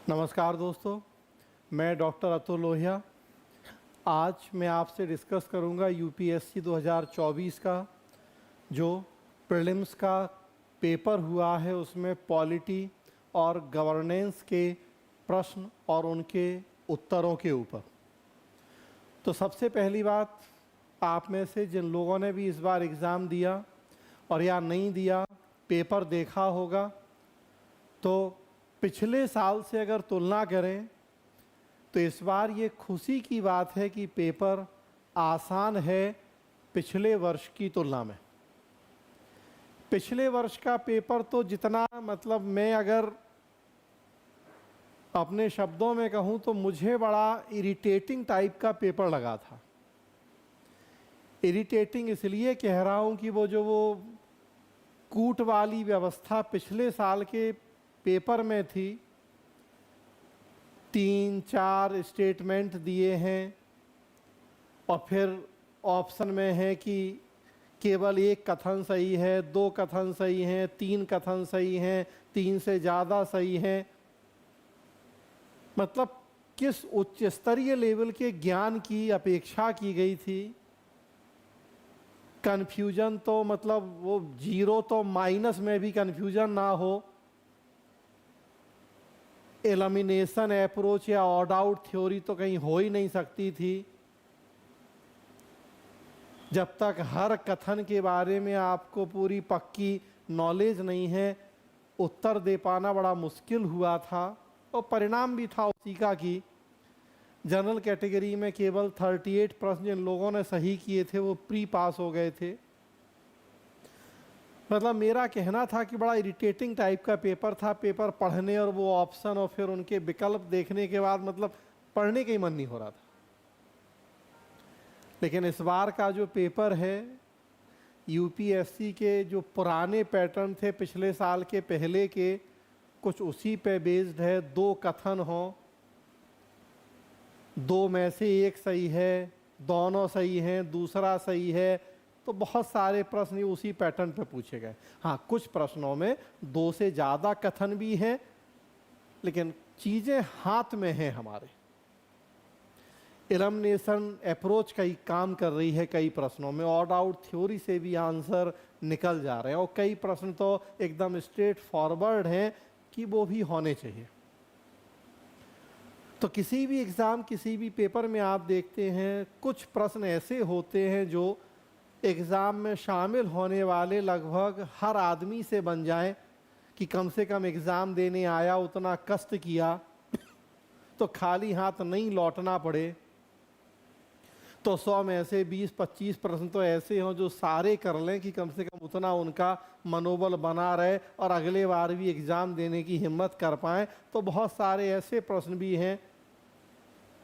नमस्कार दोस्तों, मैं डॉक्टर अतुल लोहिया। आज मैं आपसे डिस्कस करूंगा यूपीएससी 2024 का जो प्रीलिम्स का पेपर हुआ है, उसमें पॉलिटी और गवर्नेंस के प्रश्न और उनके उत्तरों के ऊपर। तो सबसे पहली बात, आप में से जिन लोगों ने भी इस बार एग्ज़ाम दिया और या नहीं दिया, पेपर देखा होगा, तो पिछले साल से अगर तुलना करें तो इस बार ये खुशी की बात है कि पेपर आसान है पिछले वर्ष की तुलना में। पिछले वर्ष का पेपर तो जितना मैं अगर अपने शब्दों में कहूँ तो मुझे बड़ा इरिटेटिंग टाइप का पेपर लगा था। इरिटेटिंग इसलिए कह रहा हूँ कि वो कूट वाली व्यवस्था पिछले साल के पेपर में थी। 3-4 स्टेटमेंट दिए हैं और फिर ऑप्शन में है कि केवल एक कथन सही है, 2 कथन सही हैं, 3 कथन सही हैं, 3 से ज़्यादा सही हैं। मतलब किस उच्च स्तरीय लेवल के ज्ञान की अपेक्षा की गई थी। कन्फ्यूजन तो वो 0 तो माइनस में भी कन्फ्यूजन ना हो। एलिमिनेशन अप्रोच या ऑड आउट थ्योरी तो कहीं हो ही नहीं सकती थी। जब तक हर कथन के बारे में आपको पूरी पक्की नॉलेज नहीं है, उत्तर दे पाना बड़ा मुश्किल हुआ था। और परिणाम भी था उसी का कि जनरल कैटेगरी में केवल 38 प्रश्न जिन लोगों ने सही किए थे वो प्री पास हो गए थे। मेरा कहना था कि बड़ा इरिटेटिंग टाइप का पेपर था। पेपर पढ़ने और वो ऑप्शन और फिर उनके विकल्प देखने के बाद पढ़ने का ही मन नहीं हो रहा था। लेकिन इस बार का जो पेपर है, यूपीएससी के जो पुराने पैटर्न थे पिछले साल के पहले के, कुछ उसी पे बेस्ड है। 2 कथन हों, 2 में से एक सही है, दोनों सही हैं, दूसरा सही है, तो बहुत सारे प्रश्न उसी पैटर्न पे पूछे गए। हाँ, कुछ प्रश्नों में 2 से ज़्यादा कथन भी हैं, लेकिन चीज़ें हाथ में हैं हमारे। एलिमिनेशन अप्रोच कई काम कर रही है कई प्रश्नों में, ऑड आउट थ्योरी से भी आंसर निकल जा रहे हैं और कई प्रश्न तो एकदम स्ट्रेट फॉरवर्ड हैं कि वो भी होने चाहिए। तो किसी भी एग्ज़ाम, किसी भी पेपर में आप देखते हैं कुछ प्रश्न ऐसे होते हैं जो एग्ज़ाम में शामिल होने वाले लगभग हर आदमी से बन जाए कि कम से कम एग्ज़ाम देने आया, उतना कष्ट किया तो खाली हाथ नहीं लौटना पड़े। तो 100 में से 20-25 प्रश्न तो ऐसे हों जो सारे कर लें कि कम से कम उतना उनका मनोबल बना रहे और अगले बार भी एग्ज़ाम देने की हिम्मत कर पाएँ। तो बहुत सारे ऐसे प्रश्न भी हैं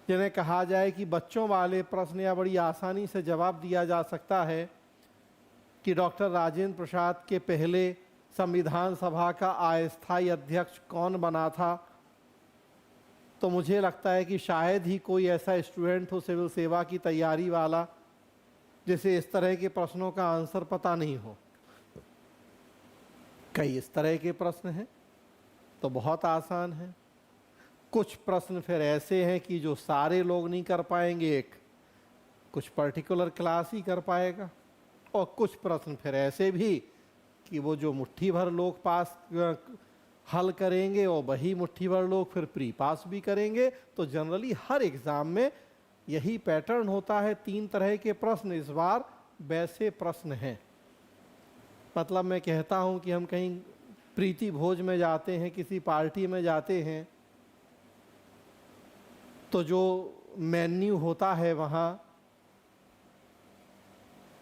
जिन्हें कहा जाए कि बच्चों वाले प्रश्न या बड़ी आसानी से जवाब दिया जा सकता है कि डॉक्टर राजेंद्र प्रसाद के पहले संविधान सभा का अस्थायी अध्यक्ष कौन बना था। तो मुझे लगता है कि शायद ही कोई ऐसा स्टूडेंट हो सिविल सेवा की तैयारी वाला जिसे इस तरह के प्रश्नों का आंसर पता नहीं हो। कई इस तरह के प्रश्न हैं तो बहुत आसान है। कुछ प्रश्न फिर ऐसे हैं कि जो सारे लोग नहीं कर पाएंगे, एक कुछ पर्टिकुलर क्लास ही कर पाएगा। और कुछ प्रश्न फिर ऐसे भी कि वो जो मुट्ठी भर लोग पास हल करेंगे और वही मुट्ठी भर लोग फिर प्री पास भी करेंगे। तो जनरली हर एग्ज़ाम में यही पैटर्न होता है। 3 तरह के प्रश्न इस बार वैसे प्रश्न हैं। मैं कहता हूँ कि हम कहीं प्रीति भोज में जाते हैं, किसी पार्टी में जाते हैं, तो जो मेन्यू होता है वहाँ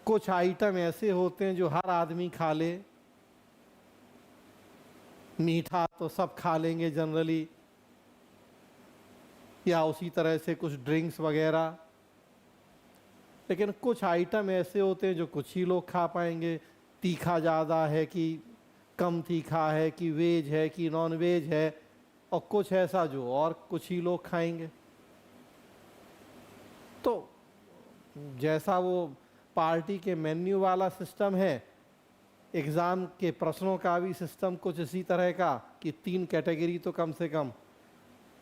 कुछ आइटम ऐसे होते हैं जो हर आदमी खा ले। मीठा तो सब खा लेंगे जनरली, या उसी तरह से कुछ ड्रिंक्स वगैरह। लेकिन कुछ आइटम ऐसे होते हैं जो कुछ ही लोग खा पाएंगे। तीखा ज़्यादा है कि कम तीखा है, कि वेज है कि नॉन वेज है, और कुछ ऐसा जो और कुछ ही लोग खाएंगे। तो जैसा वो पार्टी के मेन्यू वाला सिस्टम है, एग्ज़ाम के प्रश्नों का भी सिस्टम कुछ इसी तरह का कि 3 कैटेगरी तो कम से कम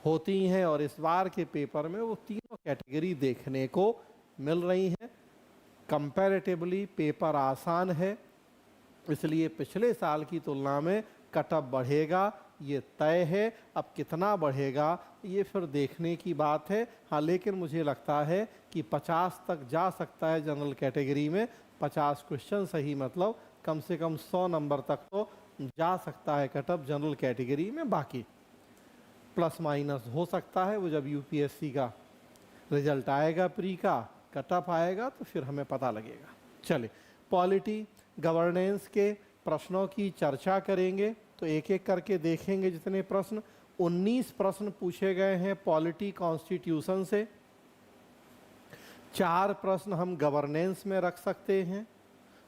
होती हैं और इस बार के पेपर में वो तीनों कैटेगरी देखने को मिल रही हैं। कंपैरेटिवली पेपर आसान है, इसलिए पिछले साल की तुलना में कटअप बढ़ेगा, ये तय है। अब कितना बढ़ेगा ये फिर देखने की बात है। हाँ, लेकिन मुझे लगता है कि 50 तक जा सकता है जनरल कैटेगरी में। 50 क्वेश्चन सही मतलब कम से कम 100 नंबर तक तो जा सकता है कटअप जनरल कैटेगरी में। बाकी प्लस माइनस हो सकता है, वो जब यूपीएससी का रिजल्ट आएगा, प्री का कटअप आएगा तो फिर हमें पता लगेगा। चलिए, पॉलिटी गवर्नेंस के प्रश्नों की चर्चा करेंगे, तो एक एक करके देखेंगे जितने प्रश्न। 19 प्रश्न पूछे गए हैं पॉलिटी कॉन्स्टिट्यूशन से। 4 प्रश्न हम गवर्नेंस में रख सकते हैं,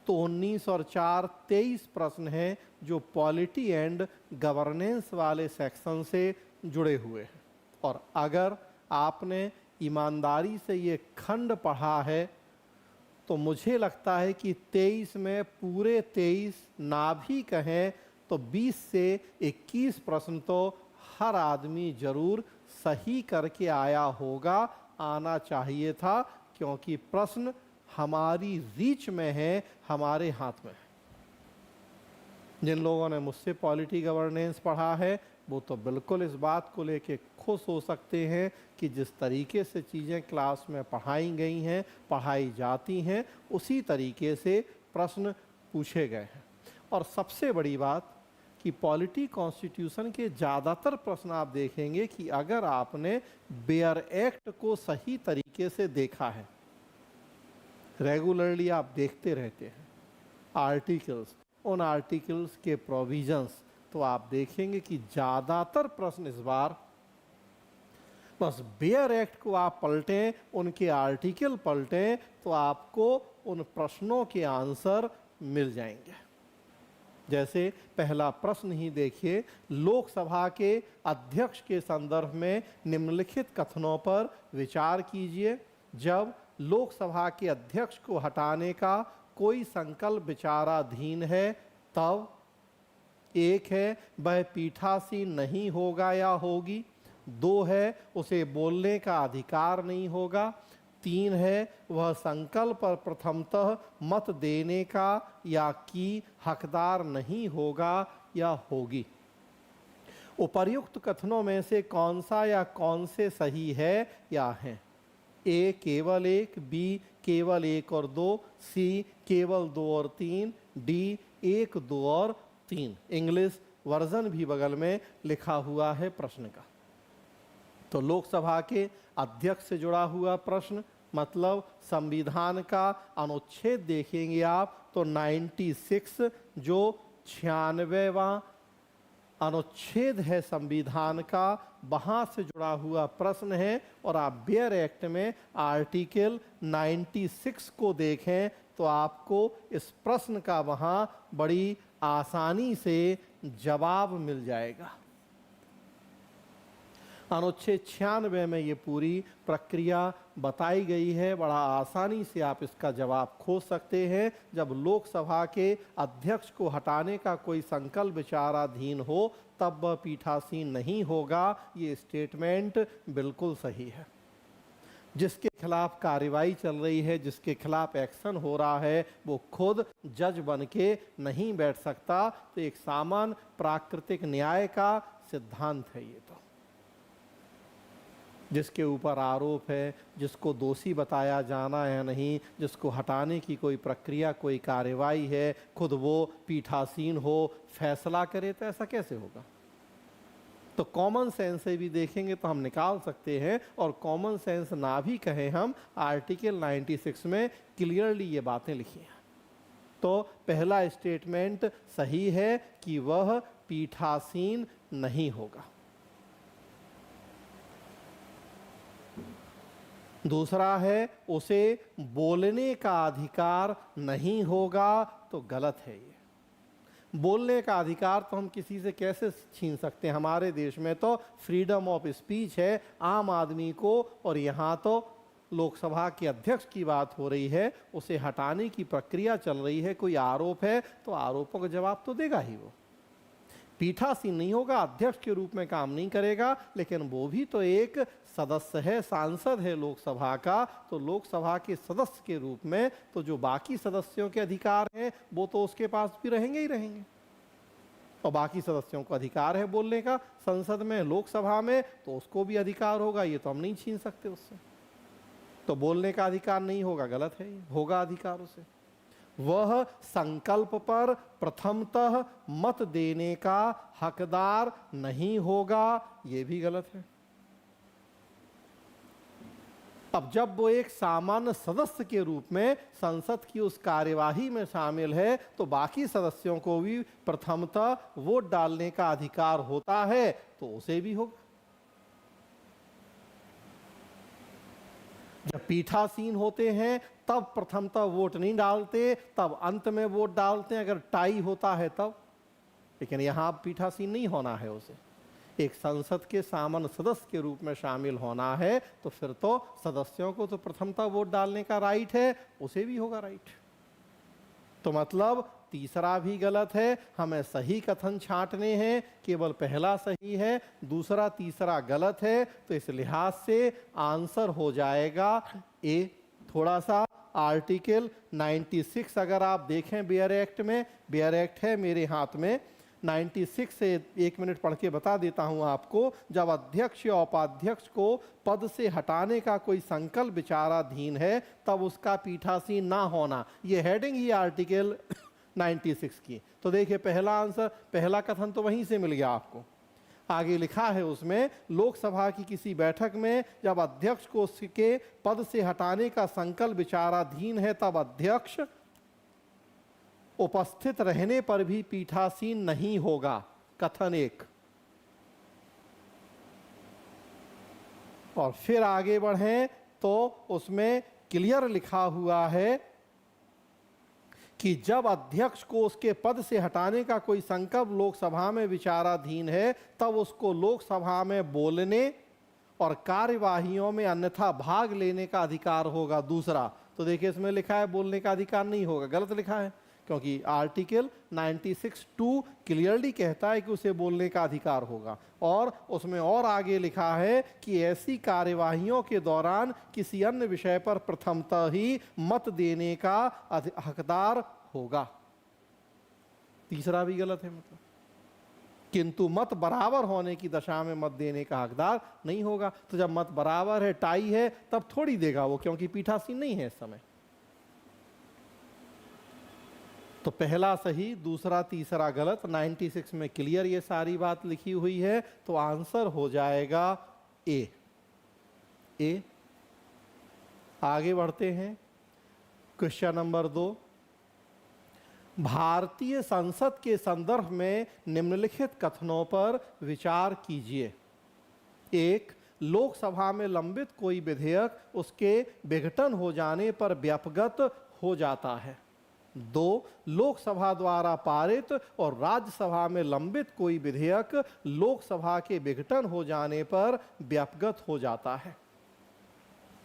तो 19 और 4 23 प्रश्न हैं जो पॉलिटी एंड गवर्नेंस वाले सेक्शन से जुड़े हुए हैं। और अगर आपने ईमानदारी से ये खंड पढ़ा है तो मुझे लगता है कि 23 में पूरे 23 ना भी कहें तो 20 से 21 प्रश्न तो हर आदमी जरूर सही करके आया होगा, आना चाहिए था, क्योंकि प्रश्न हमारी रीच में है, हमारे हाथ में है। जिन लोगों ने मुझसे पॉलिटी गवर्नेंस पढ़ा है वो तो बिल्कुल इस बात को लेके खुश हो सकते हैं कि जिस तरीके से चीज़ें क्लास में पढ़ाई गई हैं, पढ़ाई जाती हैं, उसी तरीके से प्रश्न पूछे गए हैं। और सबसे बड़ी बात कि पॉलिटी कॉन्स्टिट्यूशन के ज़्यादातर प्रश्न आप देखेंगे कि अगर आपने बेयर एक्ट को सही तरीके से देखा है, रेगुलरली आप देखते रहते हैं आर्टिकल्स, उन आर्टिकल्स के प्रोविजंस, तो आप देखेंगे कि ज़्यादातर प्रश्न इस बार बस बेयर एक्ट को आप पलटें, उनके आर्टिकल पलटें, तो आपको उन प्रश्नों के आंसर मिल जाएंगे। जैसे पहला प्रश्न ही देखिए, लोकसभा के अध्यक्ष के संदर्भ में निम्नलिखित कथनों पर विचार कीजिए। जब लोकसभा के अध्यक्ष को हटाने का कोई संकल्प विचाराधीन है तब 1 है वह पीठासीन नहीं होगा या होगी, 2 है उसे बोलने का अधिकार नहीं होगा, 3 है वह संकल्प पर प्रथमतः मत देने का या की हकदार नहीं होगा या होगी। उपर्युक्त कथनों में से कौन सा या कौन से सही है या हैं? ए केवल 1, बी केवल 1 और 2, सी केवल 2 और 3, डी 1, 2 और 3। इंग्लिश वर्जन भी बगल में लिखा हुआ है प्रश्न का। तो लोकसभा के अध्यक्ष से जुड़ा हुआ प्रश्न, मतलब संविधान का अनुच्छेद देखेंगे आप तो 96 जो 96वां अनुच्छेद है संविधान का, वहाँ से जुड़ा हुआ प्रश्न है। और आप बेयर एक्ट में आर्टिकल 96 को देखें तो आपको इस प्रश्न का वहाँ बड़ी आसानी से जवाब मिल जाएगा। अनुच्छेद 96 में ये पूरी प्रक्रिया बताई गई है, बड़ा आसानी से आप इसका जवाब खोज सकते हैं। जब लोकसभा के अध्यक्ष को हटाने का कोई संकल्प विचाराधीन हो तब वह पीठासीन नहीं होगा, ये स्टेटमेंट बिल्कुल सही है। जिसके खिलाफ कार्रवाई चल रही है, जिसके खिलाफ एक्शन हो रहा है, वो खुद जज बन के नहीं बैठ सकता। तो एक सामान्य प्राकृतिक न्याय का सिद्धांत है ये। तो जिसके ऊपर आरोप है, जिसको दोषी बताया जाना है नहीं, जिसको हटाने की कोई प्रक्रिया, कोई कार्रवाई है, खुद वो पीठासीन हो, फैसला करे, तो ऐसा कैसे होगा? तो कॉमन सेंस से भी देखेंगे तो हम निकाल सकते हैं। और कॉमन सेंस ना भी कहें हम, आर्टिकल 96 में क्लियरली ये बातें लिखी हैं। तो पहला स्टेटमेंट सही है कि वह पीठासीन नहीं होगा। दूसरा है उसे बोलने का अधिकार नहीं होगा, तो गलत है ये। बोलने का अधिकार तो हम किसी से कैसे छीन सकते हैं? हमारे देश में तो फ्रीडम ऑफ स्पीच है आम आदमी को, और यहाँ तो लोकसभा के अध्यक्ष की बात हो रही है, उसे हटाने की प्रक्रिया चल रही है, कोई आरोप है तो आरोपों का जवाब तो देगा ही वो। पीठासीन नहीं होगा, अध्यक्ष के रूप में काम नहीं करेगा, लेकिन वो भी तो एक सदस्य है, सांसद है लोकसभा का। तो लोकसभा के सदस्य के रूप में तो जो बाकी सदस्यों के अधिकार हैं वो तो उसके पास भी रहेंगे ही रहेंगे, और बाकी सदस्यों को अधिकार है बोलने का संसद में, लोकसभा में, तो उसको भी अधिकार होगा, ये तो हम नहीं छीन सकते उससे। तो बोलने का अधिकार नहीं होगा, गलत है, ये होगा अधिकार उसे। वह संकल्प पर प्रथमतः मत देने का हकदार नहीं होगा, ये भी गलत है। अब जब वो एक सामान्य सदस्य के रूप में संसद की उस कार्यवाही में शामिल है, तो बाकी सदस्यों को भी प्रथमतः वोट डालने का अधिकार होता है, तो उसे भी होगा। जब पीठासीन होते हैं तब प्रथमतः वोट नहीं डालते, तब अंत में वोट डालते हैं, अगर टाई होता है तब। लेकिन यहां पीठासीन नहीं होना है उसे, एक संसद के सामान्य सदस्य के रूप में शामिल होना है, तो फिर तो सदस्यों को तो प्रथमतः वोट डालने का राइट है, उसे भी होगा राइट। तो मतलब तीसरा भी गलत है, हमें सही कथन छांटने हैं, केवल पहला सही है, दूसरा तीसरा गलत है। तो इस लिहाज से आंसर हो जाएगा ए। थोड़ा सा आर्टिकल 96 अगर आप देखें बेयर एक्ट में, बेयर एक्ट है मेरे हाथ में, 96 से 1 मिनट पढ़ के बता देता हूं आपको। जब अध्यक्ष या उपाध्यक्ष को पद से हटाने का कोई संकल्प विचाराधीन है, तब उसका पीठासीन ना होना, ये हेडिंग ही आर्टिकल 96 की। तो देखिए पहला आंसर, पहला कथन तो वहीं से मिल गया आपको। आगे लिखा है उसमें, लोकसभा की किसी बैठक में जब अध्यक्ष को उसके पद से हटाने का संकल्प विचाराधीन है, तब अध्यक्ष उपस्थित रहने पर भी पीठासीन नहीं होगा। कथन 1। और फिर आगे बढ़ें तो उसमें क्लियर लिखा हुआ है कि जब अध्यक्ष को उसके पद से हटाने का कोई संकल्प लोकसभा में विचाराधीन है, तब उसको लोकसभा में बोलने और कार्यवाहियों में अन्यथा भाग लेने का अधिकार होगा। दूसरा तो देखिए इसमें लिखा है बोलने का अधिकार नहीं होगा, गलत लिखा है, क्योंकि आर्टिकल 96(2) क्लियरली कहता है कि उसे बोलने का अधिकार होगा। और उसमें और आगे लिखा है कि ऐसी कार्यवाहियों के दौरान किसी अन्य विषय पर प्रथमतः ही मत देने का हकदार होगा। तीसरा भी गलत है, मतलब किंतु मत बराबर होने की दशा में मत देने का हकदार नहीं होगा। तो जब मत बराबर है, टाई है, तब थोड़ी देगा वो, क्योंकि पीठासीन नहीं है इस समय। तो पहला सही, दूसरा तीसरा गलत। 96 में क्लियर ये सारी बात लिखी हुई है, तो आंसर हो जाएगा ए। ए। आगे बढ़ते हैं, क्वेश्चन नंबर 2। भारतीय संसद के संदर्भ में निम्नलिखित कथनों पर विचार कीजिए। 1. लोकसभा में लंबित कोई विधेयक उसके विघटन हो जाने पर व्यापगत हो जाता है। 2. लोकसभा द्वारा पारित और राज्यसभा में लंबित कोई विधेयक लोकसभा के विघटन हो जाने पर व्यापगत हो जाता है।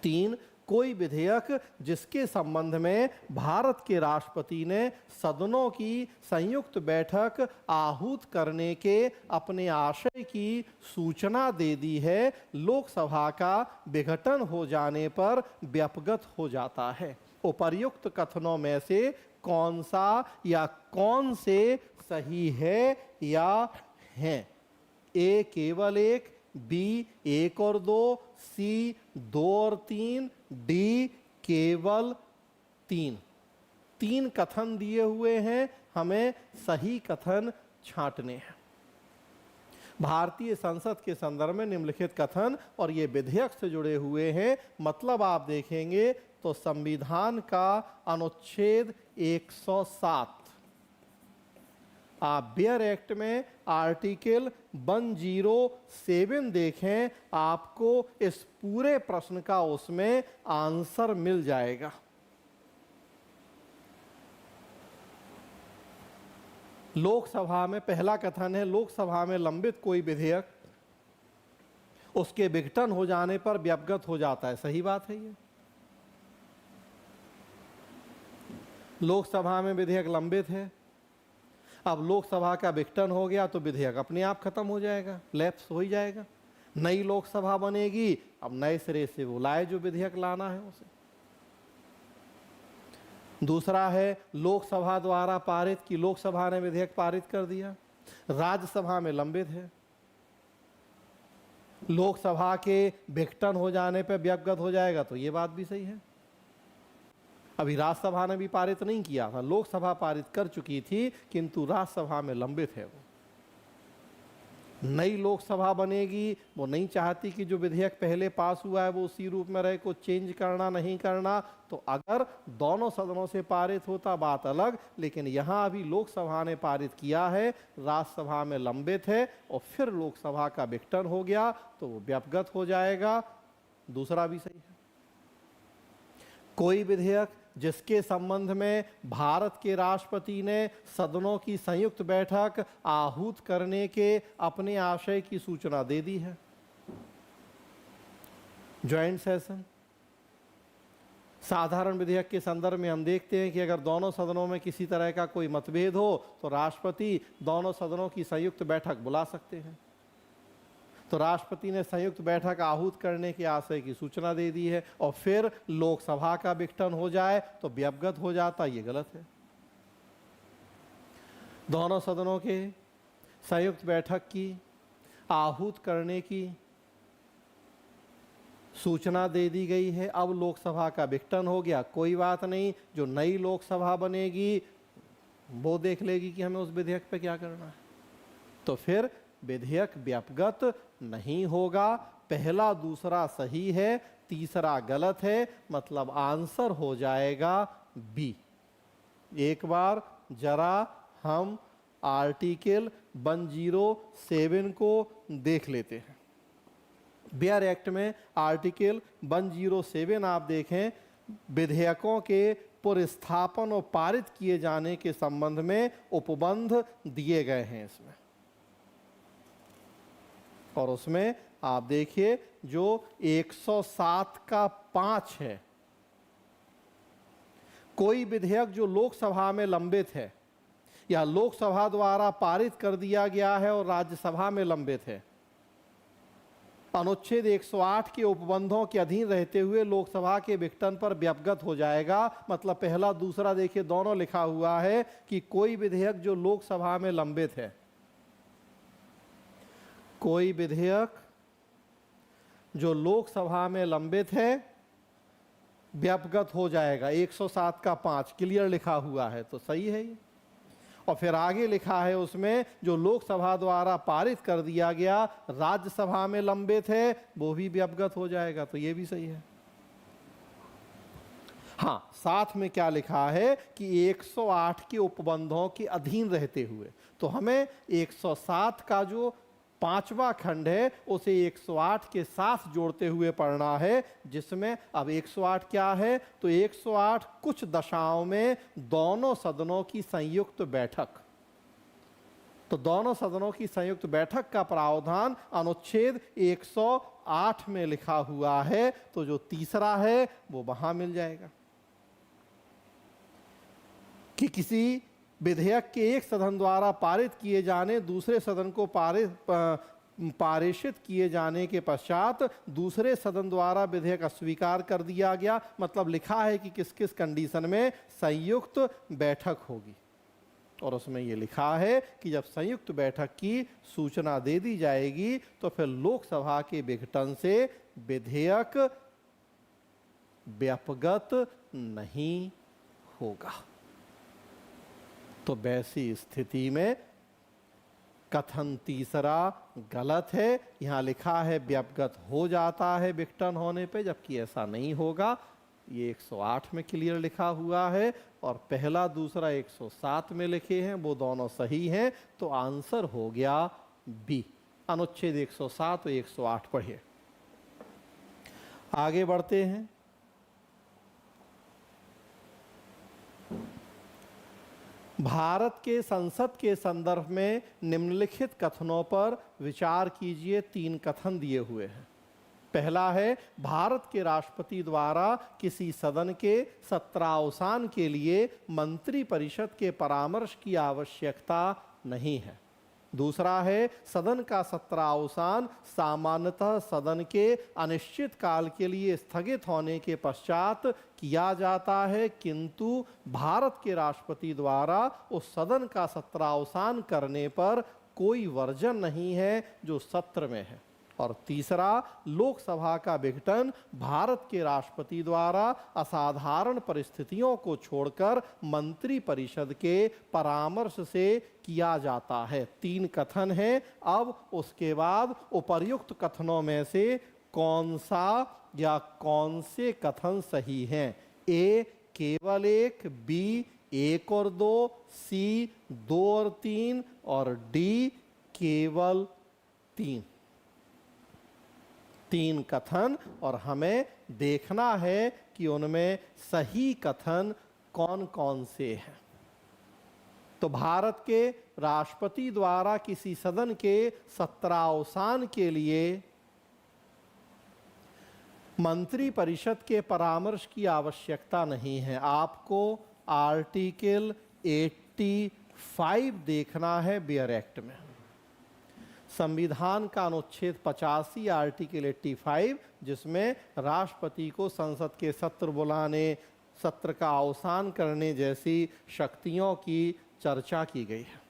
3. कोई विधेयक जिसके संबंध में भारत के राष्ट्रपति ने सदनों की संयुक्त बैठक आहूत करने के अपने आशय की सूचना दे दी है, लोकसभा का विघटन हो जाने पर व्यापगत हो जाता है। उपर्युक्त कथनों में से कौन सा या कौन से सही है या हैं? ए केवल 1, बी 1 और 2, सी 2 और 3, डी केवल 3। 3 कथन दिए हुए हैं, हमें सही कथन छांटने हैं। भारतीय संसद के संदर्भ में निम्नलिखित कथन, और ये विधेयक से जुड़े हुए हैं, मतलब आप देखेंगे तो संविधान का अनुच्छेद 107, आप बेयर एक्ट में आर्टिकल 107 देखें, आपको इस पूरे प्रश्न का उसमें आंसर मिल जाएगा। लोकसभा में पहला कथन है, लोकसभा में लंबित कोई विधेयक उसके विघटन हो जाने पर व्यापगत हो जाता है। सही बात है, ये लोकसभा में विधेयक लंबित है। अब लोकसभा का विघटन हो गया तो विधेयक अपने आप खत्म हो जाएगा, लैप्स हो ही जाएगा। नई लोकसभा बनेगी, अब नए सिरे से वो लाए जो विधेयक लाना है उसे। दूसरा है लोकसभा द्वारा पारित, कि लोकसभा ने विधेयक पारित कर दिया, राज्यसभा में लंबित है, लोकसभा के विघटन हो जाने पर व्यपगत हो जाएगा, तो ये बात भी सही है। अभी राज्यसभा ने भी पारित नहीं किया था, लोकसभा पारित कर चुकी थी, किंतु राज्यसभा में लंबित है वो। नई लोकसभा बनेगी, वो नहीं चाहती कि जो विधेयक पहले पास हुआ है वो उसी रूप में रहे, को चेंज करना नहीं करना। तो अगर दोनों सदनों से पारित होता बात अलग, लेकिन यहाँ अभी लोकसभा ने पारित किया है, राज्यसभा में लंबित है और फिर लोकसभा का विघटन हो गया तो वो व्यपगत हो जाएगा। दूसरा भी सही है। कोई विधेयक जिसके संबंध में भारत के राष्ट्रपति ने सदनों की संयुक्त बैठक आहूत करने के अपने आशय की सूचना दे दी है, ज्वाइंट सेशन। साधारण विधेयक के संदर्भ में हम देखते हैं कि अगर दोनों सदनों में किसी तरह का कोई मतभेद हो तो राष्ट्रपति दोनों सदनों की संयुक्त बैठक बुला सकते हैं। तो राष्ट्रपति ने संयुक्त बैठक आहूत करने के आशय की सूचना दे दी है और फिर लोकसभा का विघटन हो जाए तो व्यपगत हो जाता, ये गलत है। दोनों सदनों के संयुक्त बैठक की आहूत करने की सूचना दे दी गई है, अब लोकसभा का विघटन हो गया, कोई बात नहीं, जो नई लोकसभा बनेगी वो देख लेगी कि हमें उस विधेयक पे क्या करना है। तो फिर विधेयक व्यपगत नहीं होगा। पहला दूसरा सही है, तीसरा गलत है, मतलब आंसर हो जाएगा बी। एक बार जरा हम आर्टिकल 107 को देख लेते हैं। बियर एक्ट में आर्टिकल 107 आप देखें, विधेयकों के पुरस्थापन और पारित किए जाने के संबंध में उपबंध दिए गए हैं इसमें। और उसमें आप देखिए जो 107 का 5 है, कोई विधेयक जो लोकसभा में लंबित है या लोकसभा द्वारा पारित कर दिया गया है और राज्यसभा में लंबित है, अनुच्छेद 108 के उपबंधों के अधीन रहते हुए लोकसभा के विघटन पर व्यपगत हो जाएगा। मतलब पहला दूसरा देखिए दोनों लिखा हुआ है कि कोई विधेयक जो लोकसभा में लंबित है, कोई विधेयक जो लोकसभा में लंबित है व्यपगत हो जाएगा। 107 का 5 क्लियर लिखा हुआ है तो सही है ये। और फिर आगे लिखा है उसमें जो लोकसभा द्वारा पारित कर दिया गया राज्यसभा में लंबित है वो भी व्यपगत हो जाएगा, तो ये भी सही है। हाँ, साथ में क्या लिखा है कि 108 के उपबंधों के अधीन रहते हुए, तो हमें 107 का जो 5वां खंड है उसे 108 के साथ जोड़ते हुए पढ़ना है, जिसमें अब 108 क्या है, तो 108 कुछ दशाओं में दोनों सदनों की संयुक्त बैठक। तो दोनों सदनों की संयुक्त बैठक का प्रावधान अनुच्छेद 108 में लिखा हुआ है, तो जो तीसरा है वो वहां मिल जाएगा कि किसी विधेयक के एक सदन द्वारा पारित किए जाने दूसरे सदन को पारित किए जाने के पश्चात दूसरे सदन द्वारा विधेयक अस्वीकार कर दिया गया। मतलब लिखा है कि किस किस कंडीशन में संयुक्त बैठक होगी, और उसमें ये लिखा है कि जब संयुक्त बैठक की सूचना दे दी जाएगी तो फिर लोकसभा के विघटन से विधेयक व्यपगत नहीं होगा। तो वैसी स्थिति में कथन तीसरा गलत है। यहाँ लिखा है व्यपगत हो जाता है विघटन होने पे, जबकि ऐसा नहीं होगा। ये 108 में क्लियर लिखा हुआ है और पहला दूसरा 107 में लिखे हैं, वो दोनों सही हैं, तो आंसर हो गया बी। अनुच्छेद 107 और 108 पढ़िए। आगे बढ़ते हैं। भारत के संसद के संदर्भ में निम्नलिखित कथनों पर विचार कीजिए। 3 कथन दिए हुए हैं। पहला है, भारत के राष्ट्रपति द्वारा किसी सदन के सत्रावसान के लिए मंत्रिपरिषद के परामर्श की आवश्यकता नहीं है। दूसरा है, सदन का सत्रावसान सामान्यतः सदन के अनिश्चित काल के लिए स्थगित होने के पश्चात किया जाता है, किंतु भारत के राष्ट्रपति द्वारा उस सदन का सत्रावसान करने पर कोई वर्जन नहीं है जो सत्र में है। और तीसरा, लोकसभा का विघटन भारत के राष्ट्रपति द्वारा असाधारण परिस्थितियों को छोड़कर मंत्रिपरिषद के परामर्श से किया जाता है। 3 कथन हैं। अब उसके बाद उपर्युक्त कथनों में से कौन सा या कौन से कथन सही हैं? ए केवल 1, बी 1 और 2, सी 2 और 3 और डी केवल 3। 3 कथन और हमें देखना है कि उनमें सही कथन कौन कौन से हैं। तो भारत के राष्ट्रपति द्वारा किसी सदन के सत्रावसान के लिए मंत्रिपरिषद के परामर्श की आवश्यकता नहीं है। आपको आर्टिकल 85 देखना है बेयर एक्ट में। संविधान का अनुच्छेद 85 आर्टिकल 85, जिसमें राष्ट्रपति को संसद के सत्र बुलाने, सत्र का अवसान करने जैसी शक्तियों की चर्चा की गई है।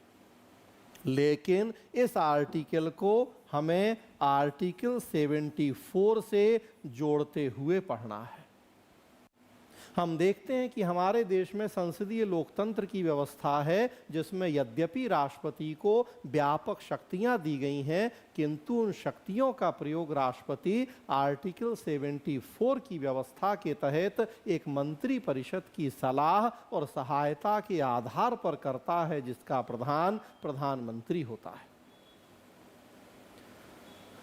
लेकिन इस आर्टिकल को हमें आर्टिकल 74 से जोड़ते हुए पढ़ना है। हम देखते हैं कि हमारे देश में संसदीय लोकतंत्र की व्यवस्था है, जिसमें यद्यपि राष्ट्रपति को व्यापक शक्तियां दी गई हैं, किंतु उन शक्तियों का प्रयोग राष्ट्रपति आर्टिकल 74 की व्यवस्था के तहत एक मंत्रिपरिषद की सलाह और सहायता के आधार पर करता है, जिसका प्रधान प्रधानमंत्री होता है।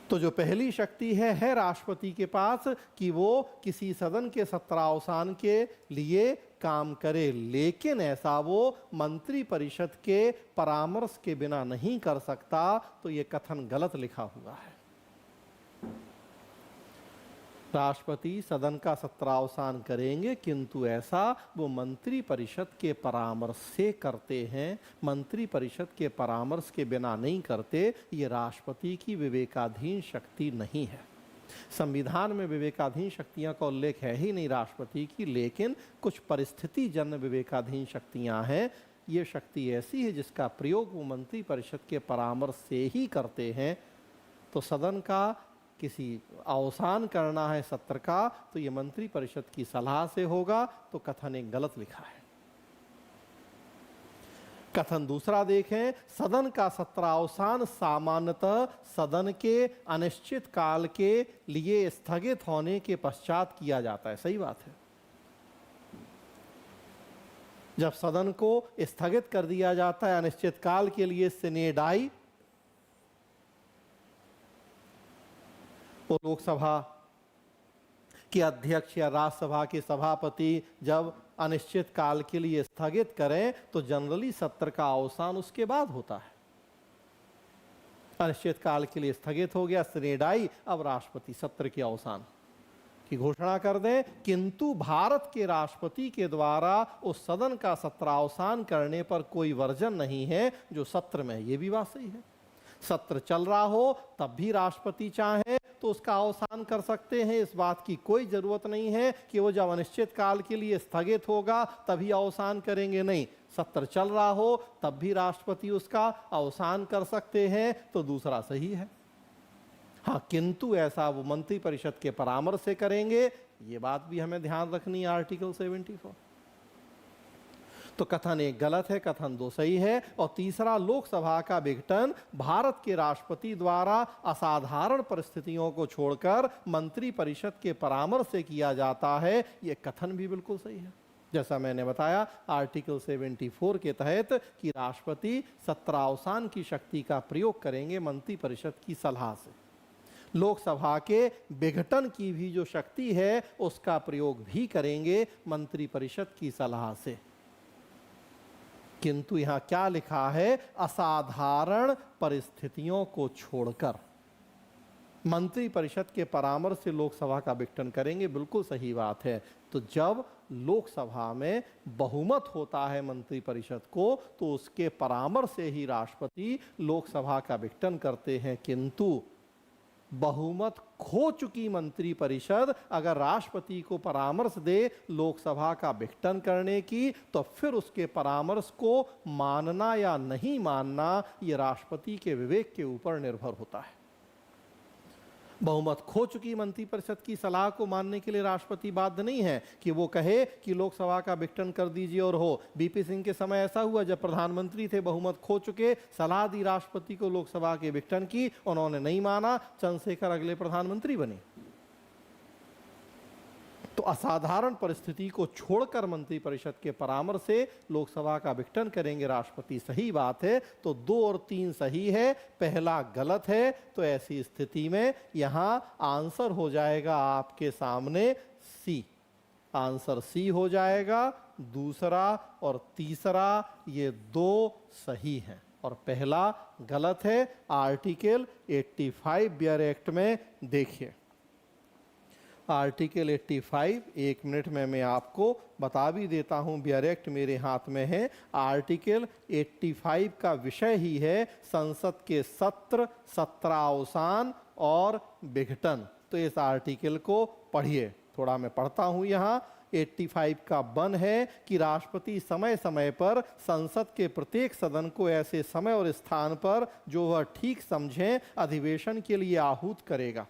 तो जो पहली शक्ति है राष्ट्रपति के पास कि वो किसी सदन के सत्रावसान के लिए काम करे, लेकिन ऐसा वो मंत्रिपरिषद के परामर्श के बिना नहीं कर सकता। तो ये कथन गलत लिखा हुआ है। राष्ट्रपति सदन का सत्रावसान करेंगे, किंतु ऐसा वो मंत्रिपरिषद के परामर्श से करते हैं, मंत्रिपरिषद के परामर्श के बिना नहीं करते। ये राष्ट्रपति की विवेकाधीन शक्ति नहीं है। संविधान में विवेकाधीन शक्तियां का उल्लेख है ही नहीं राष्ट्रपति की, लेकिन कुछ परिस्थिति जन्य विवेकाधीन शक्तियां हैं। ये शक्ति ऐसी है जिसका प्रयोग वो मंत्रिपरिषद के परामर्श से ही करते हैं। तो सदन का किसी अवसान करना है सत्र का, तो ये मंत्रिपरिषद की सलाह से होगा। तो कथन एक गलत लिखा है। कथन दूसरा देखें, सदन का सत्रावसान सामान्यतः सदन के अनिश्चित काल के लिए स्थगित होने के पश्चात किया जाता है। सही बात है। जब सदन को स्थगित कर दिया जाता है अनिश्चित काल के लिए, सिने डाई, वो लोकसभा के अध्यक्ष या राज्यसभा के सभापति जब अनिश्चित काल के लिए स्थगित करें, तो जनरली सत्र का अवसान उसके बाद होता है। अनिश्चित काल के लिए स्थगित हो गया, सिनेडाई, अब राष्ट्रपति सत्र के अवसान की घोषणा कर दें। किंतु भारत के राष्ट्रपति के द्वारा उस सदन का सत्रावसान करने पर कोई वर्जन नहीं है जो सत्र में। ये भी बात सही है। सत्र चल रहा हो तब भी राष्ट्रपति चाहे तो उसका अवसान कर सकते हैं। इस बात की कोई जरूरत नहीं है कि वो जब अनिश्चित काल के लिए स्थगित होगा तभी अवसान करेंगे। नहीं, सत्र चल रहा हो तब भी राष्ट्रपति उसका अवसान कर सकते हैं। तो दूसरा सही है। हाँ, किंतु ऐसा वो मंत्रिपरिषद के परामर्श से करेंगे, ये बात भी हमें ध्यान रखनी है आर्टिकल 74। तो कथन एक गलत है, कथन 2 सही है। और तीसरा, लोकसभा का विघटन भारत के राष्ट्रपति द्वारा असाधारण परिस्थितियों को छोड़कर मंत्रिपरिषद के परामर्श से किया जाता है, ये कथन भी बिल्कुल सही है। जैसा मैंने बताया आर्टिकल 74 के तहत कि राष्ट्रपति सत्रावसान की शक्ति का प्रयोग करेंगे मंत्रिपरिषद की सलाह से। लोकसभा के विघटन की भी जो शक्ति है उसका प्रयोग भी करेंगे मंत्रिपरिषद की सलाह से। किंतु यहां क्या लिखा है? असाधारण परिस्थितियों को छोड़कर। मंत्री परिषद के परामर्श से लोकसभा का विघटन करेंगे, बिल्कुल सही बात है। तो जब लोकसभा में बहुमत होता है मंत्री परिषद को, तो उसके परामर्श से ही राष्ट्रपति लोकसभा का विघटन करते हैं। किंतु बहुमत खो चुकी मंत्री परिषद अगर राष्ट्रपति को परामर्श दे लोकसभा का विघटन करने की, तो फिर उसके परामर्श को मानना या नहीं मानना ये राष्ट्रपति के विवेक के ऊपर निर्भर होता है। बहुमत खो चुकी मंत्री परिषद की सलाह को मानने के लिए राष्ट्रपति बाध्य नहीं है कि वो कहे कि लोकसभा का विघटन कर दीजिए और हो। बीपी सिंह के समय ऐसा हुआ, जब प्रधानमंत्री थे, बहुमत खो चुके, सलाह दी राष्ट्रपति को लोकसभा के विघटन की, उन्होंने नहीं माना, चंद्रशेखर अगले प्रधानमंत्री बने। तो असाधारण परिस्थिति को छोड़कर मंत्री परिषद के परामर्श से लोकसभा का विघटन करेंगे राष्ट्रपति, सही बात है। तो 2 और 3 सही है, पहला गलत है। तो ऐसी स्थिति में यहां आंसर हो जाएगा आपके सामने सी। आंसर सी हो जाएगा। दूसरा और तीसरा ये 2 सही हैं और पहला गलत है। आर्टिकल 85 बियर एक्ट में देखिए, आर्टिकल 85, 1 मिनट में मैं आपको बता भी देता हूं, बियर एक्ट मेरे हाथ में है। आर्टिकल 85 का विषय ही है संसद के सत्र, सत्रावसान और विघटन। तो इस आर्टिकल को पढ़िए, थोड़ा मैं पढ़ता हूं यहाँ। 85 का वन है कि राष्ट्रपति समय समय पर संसद के प्रत्येक सदन को ऐसे समय और स्थान पर जो वह ठीक समझें अधिवेशन के लिए आहूत करेगा,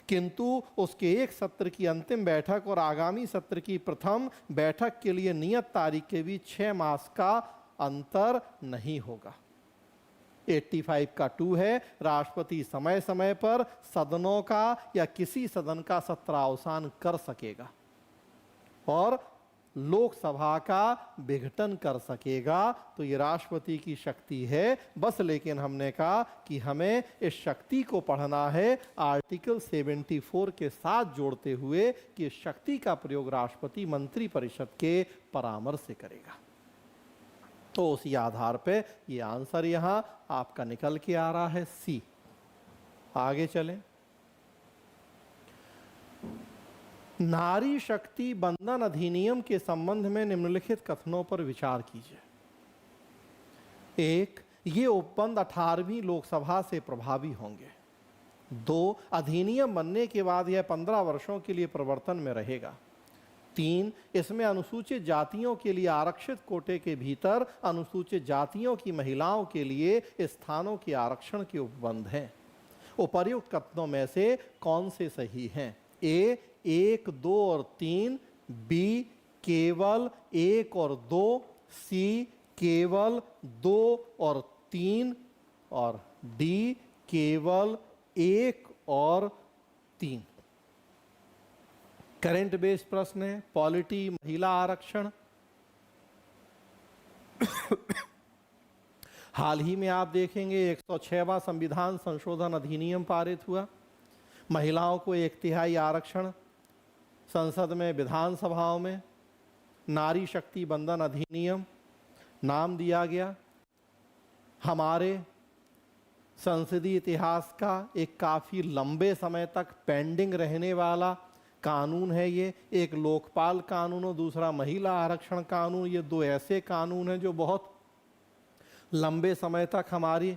किंतु उसके एक सत्र की अंतिम बैठक और आगामी सत्र की प्रथम बैठक के लिए नियत तारीख के बीच 6 मास का अंतर नहीं होगा। 85 का 2 है, राष्ट्रपति समय समय पर सदनों का या किसी सदन का सत्रावसान कर सकेगा और लोकसभा का विघटन कर सकेगा। तो ये राष्ट्रपति की शक्ति है बस। लेकिन हमने कहा कि हमें इस शक्ति को पढ़ना है आर्टिकल 74 के साथ जोड़ते हुए कि इस शक्ति का प्रयोग राष्ट्रपति मंत्री परिषद के परामर्श से करेगा। तो उसी आधार पे ये आंसर यहां आपका निकल के आ रहा है सी। आगे चलें। नारी शक्ति बंधन अधिनियम के संबंध में निम्नलिखित कथनों पर विचार कीजिए। 1, ये उपबंध 18वीं लोकसभा से प्रभावी होंगे। 2, अधिनियम बनने के बाद यह 15 वर्षों के लिए प्रवर्तन में रहेगा। 3, इसमें अनुसूचित जातियों के लिए आरक्षित कोटे के भीतर अनुसूचित जातियों की महिलाओं के लिए स्थानों के आरक्षण के उपबंध हैं। उपर्युक्त कथनों में से कौन से सही हैं? ए 1, 2 और 3, बी केवल 1 और 2, सी केवल 2 और 3 और डी केवल 1 और 3। करंट बेस्ड प्रश्न है, पॉलिटी महिला आरक्षण। हाल ही में आप देखेंगे 106वां संविधान संशोधन अधिनियम पारित हुआ। महिलाओं को 1/3 आरक्षण संसद में, विधानसभाओं में। नारी शक्ति बंधन अधिनियम नाम दिया गया। हमारे संसदीय इतिहास का एक काफ़ी लंबे समय तक पेंडिंग रहने वाला कानून है ये। एक लोकपाल कानून और दूसरा महिला आरक्षण कानून। ये 2 ऐसे कानून हैं जो बहुत लंबे समय तक हमारी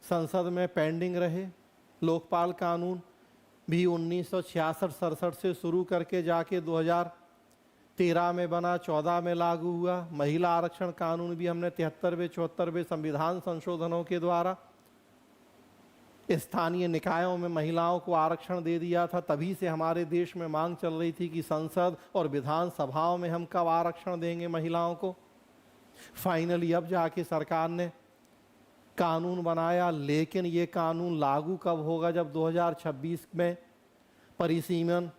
संसद में पेंडिंग रहे। लोकपाल कानून भी 1966-67 से शुरू करके जाके 2013 में बना, 14 में लागू हुआ। महिला आरक्षण कानून भी हमने 73वें-74वें संविधान संशोधनों के द्वारा स्थानीय निकायों में महिलाओं को आरक्षण दे दिया था। तभी से हमारे देश में मांग चल रही थी कि संसद और विधानसभाओं में हम कब आरक्षण देंगे महिलाओं को। फाइनली अब जाके सरकार ने कानून बनाया, लेकिन ये कानून लागू कब होगा? जब 2026 में परिसीमन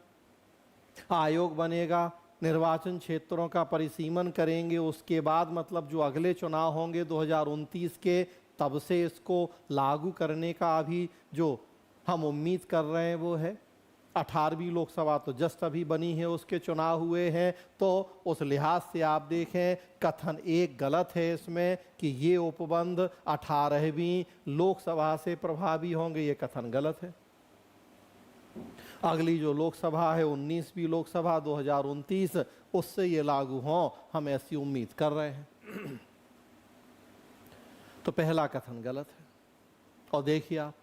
आयोग बनेगा, निर्वाचन क्षेत्रों का परिसीमन करेंगे, उसके बाद मतलब जो अगले चुनाव होंगे 2029 के, तब से इसको लागू करने का अभी जो हम उम्मीद कर रहे हैं वो है। 18वीं लोकसभा तो जस्ट अभी बनी है, उसके चुनाव हुए हैं। तो उस लिहाज से आप देखें कथन 1 गलत है इसमें कि ये उपबंध 18वीं लोकसभा से प्रभावी होंगे, ये कथन गलत है। अगली जो लोकसभा है 19वीं लोकसभा 2029, उससे ये लागू हों, हम ऐसी उम्मीद कर रहे हैं। तो पहला कथन गलत है। और देखिए आप,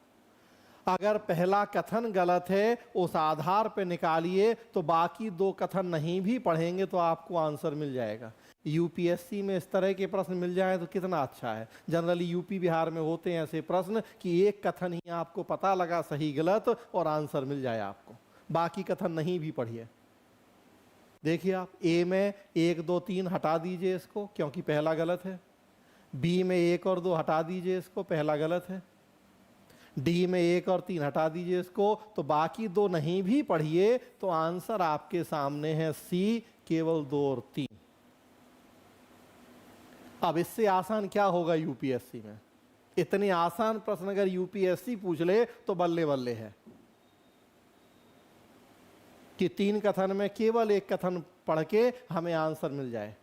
अगर पहला कथन गलत है उस आधार पे निकालिए तो बाकी दो कथन नहीं भी पढ़ेंगे तो आपको आंसर मिल जाएगा। यूपीएससी में इस तरह के प्रश्न मिल जाए तो कितना अच्छा है। जनरली यूपी बिहार में होते हैं ऐसे प्रश्न कि एक कथन ही आपको पता लगा सही गलत और आंसर मिल जाए आपको, बाकी कथन नहीं भी पढ़िए। देखिए आप, ए में 1 2 3 हटा दीजिए इसको क्योंकि पहला गलत है। बी में 1 और 2 हटा दीजिए इसको, पहला गलत है। डी में 1 और 3 हटा दीजिए इसको, तो बाकी दो नहीं भी पढ़िए तो आंसर आपके सामने है सी, केवल 2 और 3। अब इससे आसान क्या होगा यूपीएससी में? इतने आसान प्रश्न अगर यूपीएससी पूछ ले तो बल्ले बल्ले है कि 3 कथन में केवल एक कथन पढ़ के हमें आंसर मिल जाए।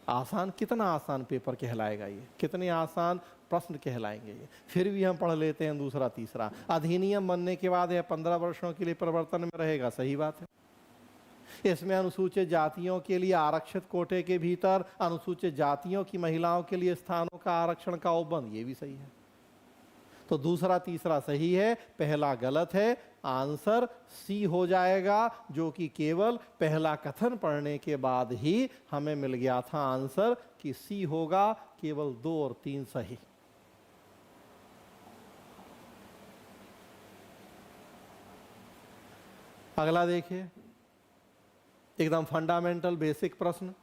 आसान, कितना आसान पेपर कहलाएगा ये, कितने आसान प्रश्न कहलाएंगे ये। फिर भी हम पढ़ लेते हैं दूसरा तीसरा। अधिनियम बनने के बाद यह 15 वर्षों के लिए परिवर्तन में रहेगा, सही बात है। इसमें अनुसूचित जातियों के लिए आरक्षित कोटे के भीतर अनुसूचित जातियों की महिलाओं के लिए स्थानों का आरक्षण का उपबंध, ये भी सही है। तो दूसरा तीसरा सही है, पहला गलत है। आंसर सी हो जाएगा, जो कि केवल पहला कथन पढ़ने के बाद ही हमें मिल गया था आंसर कि सी होगा, केवल 2 और 3 सही। अगला देखिए, एकदम फंडामेंटल बेसिक प्रश्न।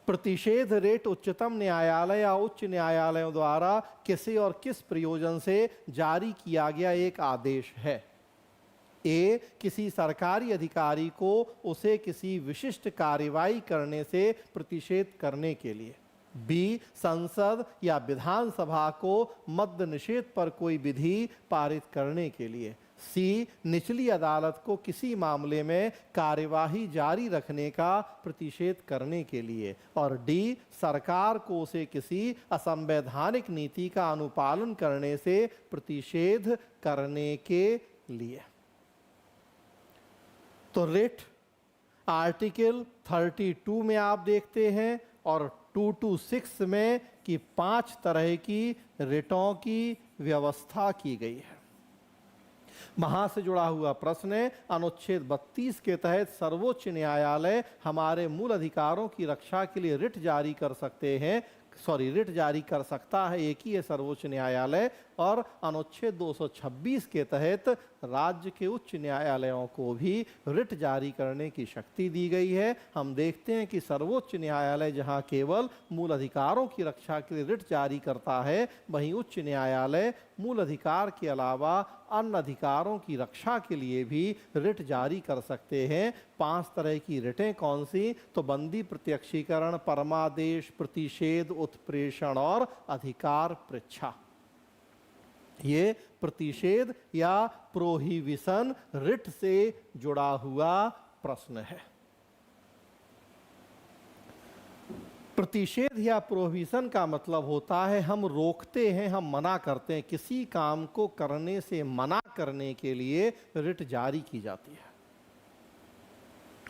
प्रतिषेध रेट उच्चतम न्यायालय या उच्च न्यायालयों द्वारा किसी और किस प्रयोजन से जारी किया गया एक आदेश है? ए, किसी सरकारी अधिकारी को उसे किसी विशिष्ट कार्रवाई करने से प्रतिषेध करने के लिए। बी, संसद या विधानसभा को मद्य निषेध पर कोई विधि पारित करने के लिए। सी, निचली अदालत को किसी मामले में कार्यवाही जारी रखने का प्रतिषेध करने के लिए। और डी, सरकार को उसे किसी असंवैधानिक नीति का अनुपालन करने से प्रतिषेध करने के लिए। तो रिट आर्टिकल 32 में आप देखते हैं और 226 में कि 5 तरह की रिटों की व्यवस्था की गई है। वहां से जुड़ा हुआ प्रश्न है, अनुच्छेद 32 के तहत सर्वोच्च न्यायालय हमारे मूल अधिकारों की रक्षा के लिए रिट जारी कर सकता है, एक ही है सर्वोच्च न्यायालय। और अनुच्छेद 226 के तहत राज्य के उच्च न्यायालयों को भी रिट जारी करने की शक्ति दी गई है। हम देखते हैं कि सर्वोच्च न्यायालय जहां केवल मूल अधिकारों की रक्षा के लिए रिट जारी करता है, वहीं उच्च न्यायालय मूल अधिकार के अलावा अन्य अधिकारों की रक्षा के लिए भी रिट जारी कर सकते हैं। 5 तरह की रिटें कौन सी? तो बंदी प्रत्यक्षीकरण, परमादेश, प्रतिषेध, उत्प्रेषण और अधिकार पृच्छा। ये प्रतिषेध या प्रोहिबिशन रिट से जुड़ा हुआ प्रश्न है। प्रतिषेध या प्रोहिबिशन का मतलब होता है हम रोकते हैं, हम मना करते हैं, किसी काम को करने से मना करने के लिए रिट जारी की जाती है।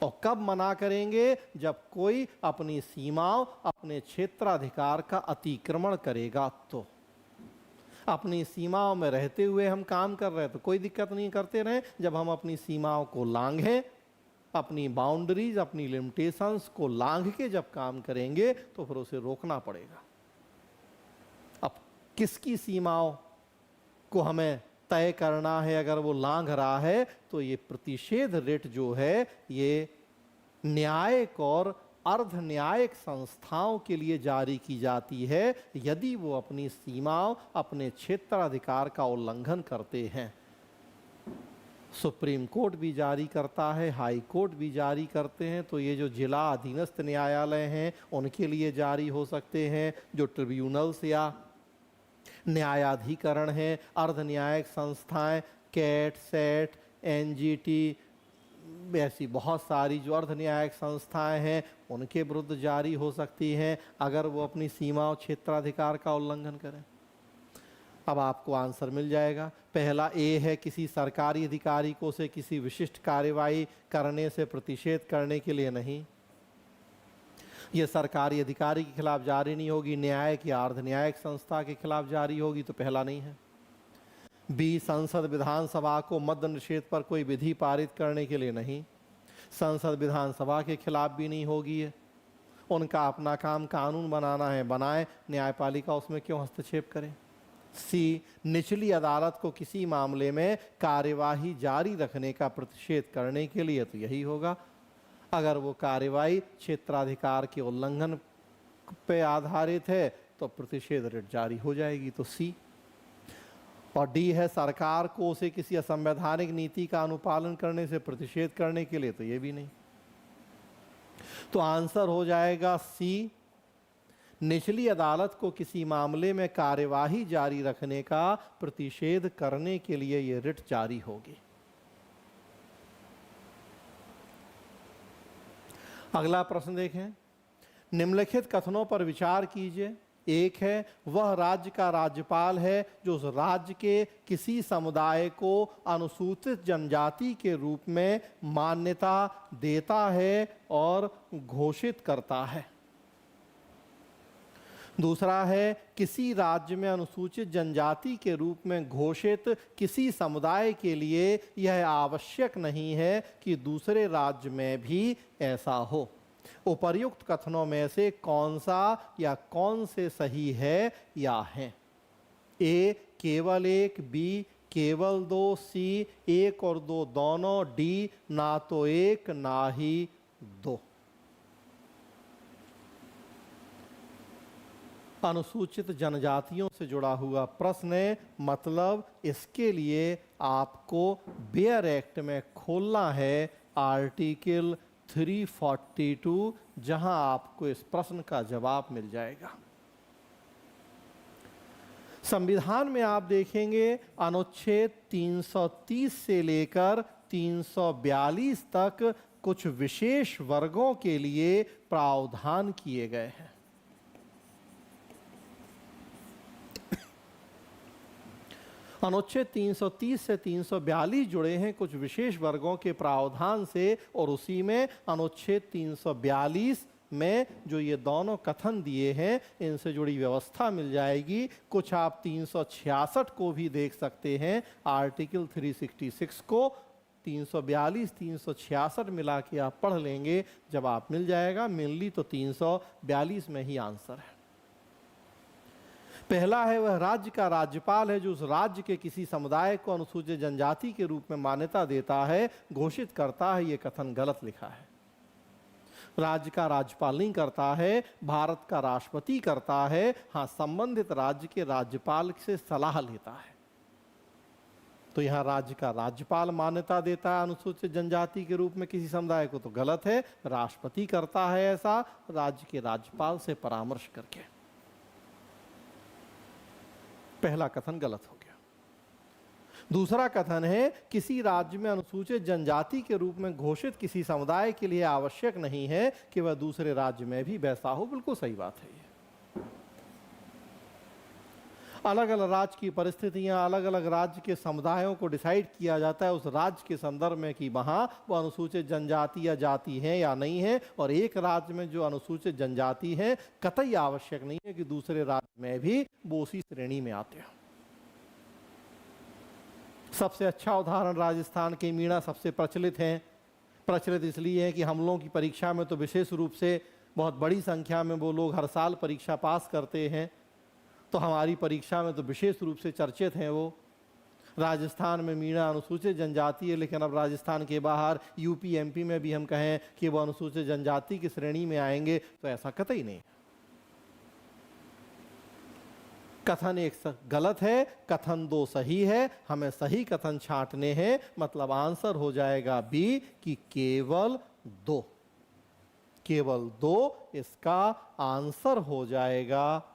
और कब मना करेंगे? जब कोई अपनी सीमाओं, अपने क्षेत्राधिकार का अतिक्रमण करेगा। तो अपनी सीमाओं में रहते हुए हम काम कर रहे हैं तो कोई दिक्कत नहीं, करते रहें। जब हम अपनी सीमाओं को लांघें, अपनी बाउंड्रीज, अपनी लिमिटेशंस को लांघ के जब काम करेंगे तो फिर उसे रोकना पड़ेगा। अब किसकी सीमाओं को हमें तय करना है? अगर वो लांघ रहा है तो ये प्रतिषेध रिट जो है ये न्यायिक और अर्ध न्यायिक संस्थाओं के लिए जारी की जाती है यदि वो अपनी सीमाओं, अपने क्षेत्राधिकार का उल्लंघन करते हैं। सुप्रीम कोर्ट भी जारी करता है, हाई कोर्ट भी जारी करते हैं। तो ये जो जिला अधीनस्थ न्यायालय हैं उनके लिए जारी हो सकते हैं। जो ट्रिब्यूनल्स या न्यायाधिकरण हैं, अर्ध न्यायिक संस्थाएं, कैट, सेट, एनजीटी, ऐसी बहुत सारी जो अर्ध न्यायिक संस्थाएं हैं उनके विरुद्ध जारी हो सकती हैं अगर वो अपनी सीमाओं, क्षेत्राधिकार का उल्लंघन करें। अब आपको आंसर मिल जाएगा। पहला ए है, किसी सरकारी अधिकारी को से किसी विशिष्ट कार्यवाही करने से प्रतिषेध करने के लिए नहीं। ये सरकारी अधिकारी के खिलाफ जारी नहीं होगी, न्यायिक या अर्ध न्यायिक संस्था के खिलाफ जारी होगी, तो पहला नहीं है। बी, संसद विधानसभा को मद्य निषेध पर कोई विधि पारित करने के लिए नहीं। संसद विधानसभा के खिलाफ भी नहीं होगी है। उनका अपना काम कानून बनाना है, बनाए, न्यायपालिका उसमें क्यों हस्तक्षेप करे। सी, निचली अदालत को किसी मामले में कार्यवाही जारी रखने का प्रतिषेध करने के लिए, तो यही होगा। अगर वो कार्यवाही क्षेत्राधिकार के उल्लंघन पे आधारित है तो प्रतिषेध रिट जारी हो जाएगी, तो सी। और डी है, सरकार को उसे किसी असंवैधानिक नीति का अनुपालन करने से प्रतिषेध करने के लिए, तो ये भी नहीं। तो आंसर हो जाएगा सी, निचली अदालत को किसी मामले में कार्यवाही जारी रखने का प्रतिषेध करने के लिए ये रिट जारी होगी। अगला प्रश्न देखें। निम्नलिखित कथनों पर विचार कीजिए। एक है, वह राज्य का राज्यपाल है जो उस राज्य के किसी समुदाय को अनुसूचित जनजाति के रूप में मान्यता देता है और घोषित करता है। दूसरा है, किसी राज्य में अनुसूचित जनजाति के रूप में घोषित किसी समुदाय के लिए यह आवश्यक नहीं है कि दूसरे राज्य में भी ऐसा हो। उपर्युक्त कथनों में से कौन सा या कौन से सही है या हैं? ए, केवल एक, बी, केवल दो, सी, एक और दो दोनों, डी, ना तो एक ना ही दो। अनुसूचित जनजातियों से जुड़ा हुआ प्रश्न है, मतलब इसके लिए आपको बेयर एक्ट में खोलना है आर्टिकल 342, जहां आपको इस प्रश्न का जवाब मिल जाएगा। संविधान में आप देखेंगे अनुच्छेद 330 से लेकर 342 तक कुछ विशेष वर्गों के लिए प्रावधान किए गए हैं। अनुच्छेद 330 से 342 जुड़े हैं कुछ विशेष वर्गों के प्रावधान से, और उसी में अनुच्छेद 342 में जो ये दोनों कथन दिए हैं इनसे जुड़ी व्यवस्था मिल जाएगी। कुछ आप 366 को भी देख सकते हैं, आर्टिकल 366 को 342 366 मिला के आप पढ़ लेंगे, जब आप मिल जाएगा। मेनली तो 342 में ही आंसर है। पहला है, वह राज्य का राज्यपाल है जो उस राज्य के किसी समुदाय को अनुसूचित जनजाति के रूप में मान्यता देता है, घोषित करता है। ये कथन गलत लिखा है। राज्य का राज्यपाल नहीं करता है, भारत का राष्ट्रपति करता है। हाँ, संबंधित राज्य के राज्यपाल से सलाह लेता है। तो यहाँ राज्य का राज्यपाल मान्यता देता है अनुसूचित जनजाति के रूप में किसी समुदाय को, तो गलत है। राष्ट्रपति करता है ऐसा राज्य के राज्यपाल से परामर्श करके। पहला कथन गलत हो गया। दूसरा कथन है, किसी राज्य में अनुसूचित जनजाति के रूप में घोषित किसी समुदाय के लिए आवश्यक नहीं है कि वह दूसरे राज्य में भी वैसा हो। बिल्कुल सही बात है। ये अलग अलग राज्य की परिस्थितियां, अलग अलग राज्य के समुदायों को डिसाइड किया जाता है उस राज्य के संदर्भ में कि वहां वो अनुसूचित जनजाति या जाति है या नहीं है। और एक राज्य में जो अनुसूचित जनजाति है, कतई आवश्यक नहीं है कि दूसरे राज्य में भी वो उसी श्रेणी में आते हैं। सबसे अच्छा उदाहरण राजस्थान के मीणा सबसे प्रचलित हैं। प्रचलित इसलिए है कि हम लोगों की परीक्षा में तो विशेष रूप से बहुत बड़ी संख्या में वो लोग हर साल परीक्षा पास करते हैं, तो हमारी परीक्षा में तो विशेष रूप से चर्चित हैं वो। राजस्थान में मीणा अनुसूचित जनजाति है, लेकिन अब राजस्थान के बाहर यूपी एमपी में भी हम कहें कि वो अनुसूचित जनजाति की श्रेणी में आएंगे, तो ऐसा कतई नहीं। कथन एक गलत है, कथन दो सही है। हमें सही कथन छांटने हैं, मतलब आंसर हो जाएगा बी कि केवल दो। केवल दो इसका आंसर हो जाएगा,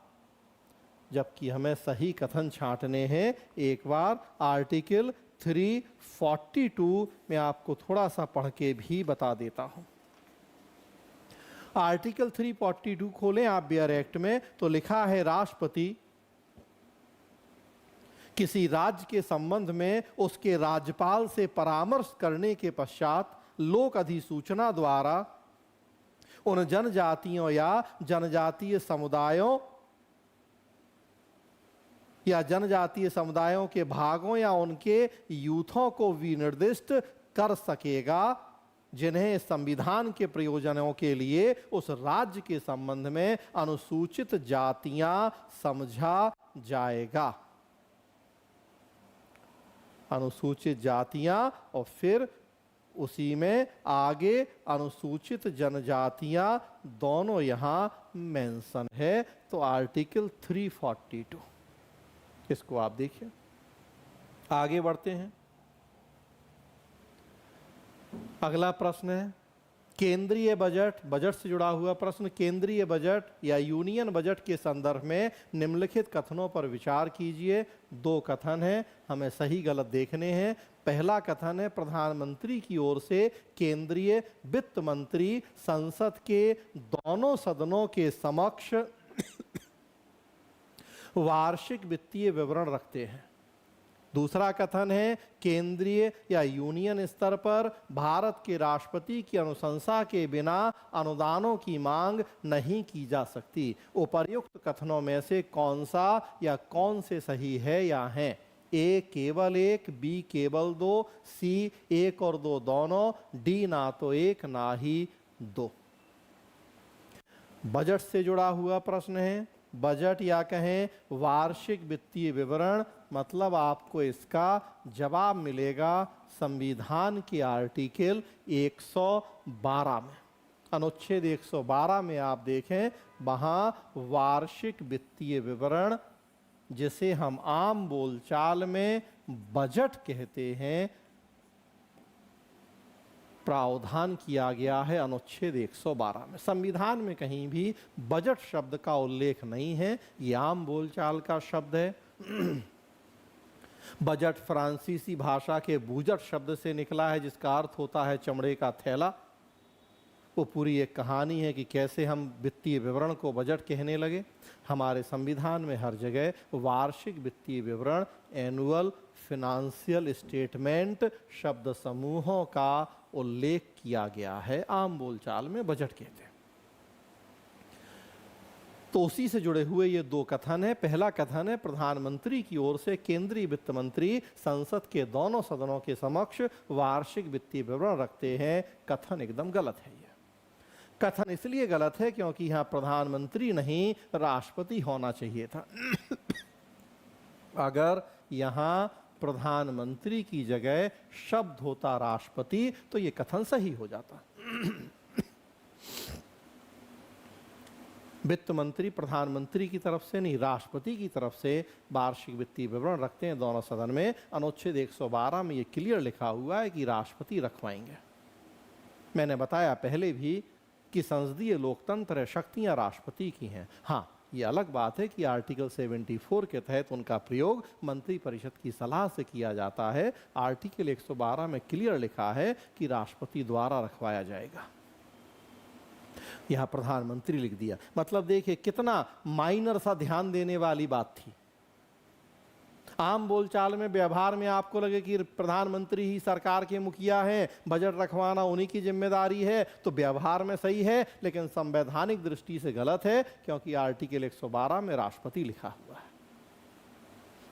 जबकि हमें सही कथन छांटने हैं। एक बार आर्टिकल 342 में आपको थोड़ा सा पढ़ के भी बता देता हूं। आर्टिकल 342 खोलें आप बेयर एक्ट में, तो लिखा है राष्ट्रपति किसी राज्य के संबंध में उसके राज्यपाल से परामर्श करने के पश्चात लोक अधिसूचना द्वारा उन जनजातियों या जनजातीय समुदायों या जनजातीय समुदायों के भागों या उनके यूथों को विनिर्दिष्ट कर सकेगा जिन्हें संविधान के प्रयोजनों के लिए उस राज्य के संबंध में अनुसूचित जातियां समझा जाएगा। अनुसूचित जातियां और फिर उसी में आगे अनुसूचित जनजातियां दोनों यहां मेंशन है। तो आर्टिकल 342 इसको आप देखिए। आगे बढ़ते हैं। अगला प्रश्न है केंद्रीय बजट। बजट से जुड़ा हुआ प्रश्न। केंद्रीय बजट या यूनियन बजट के संदर्भ में निम्नलिखित कथनों पर विचार कीजिए। दो कथन हैं, हमें सही गलत देखने हैं। पहला कथन है प्रधानमंत्री की ओर से केंद्रीय वित्त मंत्री संसद के दोनों सदनों के समक्ष वार्षिक वित्तीय विवरण रखते हैं। दूसरा कथन है केंद्रीय या यूनियन स्तर पर भारत के राष्ट्रपति की अनुशंसा के बिना अनुदानों की मांग नहीं की जा सकती। उपर्युक्त कथनों में से कौन सा या कौन से सही है या हैं? ए केवल एक, बी केवल दो, सी एक और दो दोनों, डी ना तो एक ना ही दो। बजट से जुड़ा हुआ प्रश्न है। बजट या कहें वार्षिक वित्तीय विवरण, मतलब आपको इसका जवाब मिलेगा संविधान के आर्टिकल 112 में। अनुच्छेद 112 में आप देखें, वहां वार्षिक वित्तीय विवरण, जिसे हम आम बोलचाल में बजट कहते हैं, प्रावधान किया गया है अनुच्छेद 112 में। संविधान में कहीं भी बजट शब्द का उल्लेख नहीं है, ये आम बोलचाल का शब्द है। बजट फ्रांसीसी भाषा के बूजट शब्द से निकला है, जिसका अर्थ होता है चमड़े का थैला। वो पूरी एक कहानी है कि कैसे हम वित्तीय विवरण को बजट कहने लगे। हमारे संविधान में हर जगह वार्षिक वित्तीय विवरण, एनुअल फिनेंशियल स्टेटमेंट शब्द समूहों का उल्लेख किया गया है। आम बोलचाल में बजट कहते हैं। तो उसी से जुड़े हुए ये दो कथन है। पहला कथन है प्रधानमंत्री की ओर से केंद्रीय वित्त मंत्री संसद के दोनों सदनों के समक्ष वार्षिक वित्तीय विवरण रखते हैं। कथन एकदम गलत है। ये कथन इसलिए गलत है क्योंकि यहां प्रधानमंत्री नहीं राष्ट्रपति होना चाहिए था। अगर यहां प्रधानमंत्री की जगह शब्द होता राष्ट्रपति तो ये कथन सही हो जाता। वित्त मंत्री प्रधानमंत्री की तरफ से नहीं, राष्ट्रपति की तरफ से वार्षिक वित्तीय विवरण रखते हैं दोनों सदन में। अनुच्छेद 112 में ये क्लियर लिखा हुआ है कि राष्ट्रपति रखवाएंगे। मैंने बताया पहले भी कि संसदीय लोकतंत्र शक्तियां राष्ट्रपति की हैं। हाँ, ये अलग बात है कि आर्टिकल 74 के तहत उनका प्रयोग मंत्रिपरिषद की सलाह से किया जाता है। आर्टिकल 112 में क्लियर लिखा है कि राष्ट्रपति द्वारा रखवाया जाएगा। यहां प्रधानमंत्री लिख दिया, मतलब देखिए कितना माइनर सा ध्यान देने वाली बात थी। आम बोलचाल में व्यवहार में आपको लगे कि प्रधानमंत्री ही सरकार के मुखिया हैं, बजट रखवाना उन्हीं की जिम्मेदारी है, तो व्यवहार में सही है, लेकिन संवैधानिक दृष्टि से गलत है, क्योंकि आर्टिकल 112 में राष्ट्रपति लिखा हुआ है।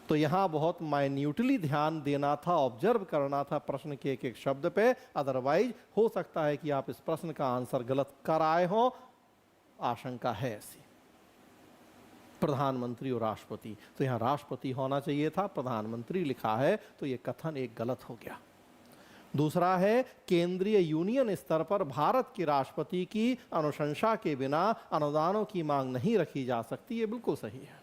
तो यहां बहुत माइन्यूटली ध्यान देना था, ऑब्जर्व करना था प्रश्न के एक एक शब्द पे। अदरवाइज हो सकता है कि आप इस प्रश्न का आंसर गलत कर आए हो, आशंका है ऐसी। प्रधानमंत्री और राष्ट्रपति, तो यहां राष्ट्रपति होना चाहिए था, प्रधानमंत्री लिखा है, तो यह कथन एक गलत हो गया। दूसरा है केंद्रीय यूनियन स्तर पर भारत के राष्ट्रपति की अनुशंसा के बिना अनुदानों की मांग नहीं रखी जा सकती। ये बिल्कुल सही है।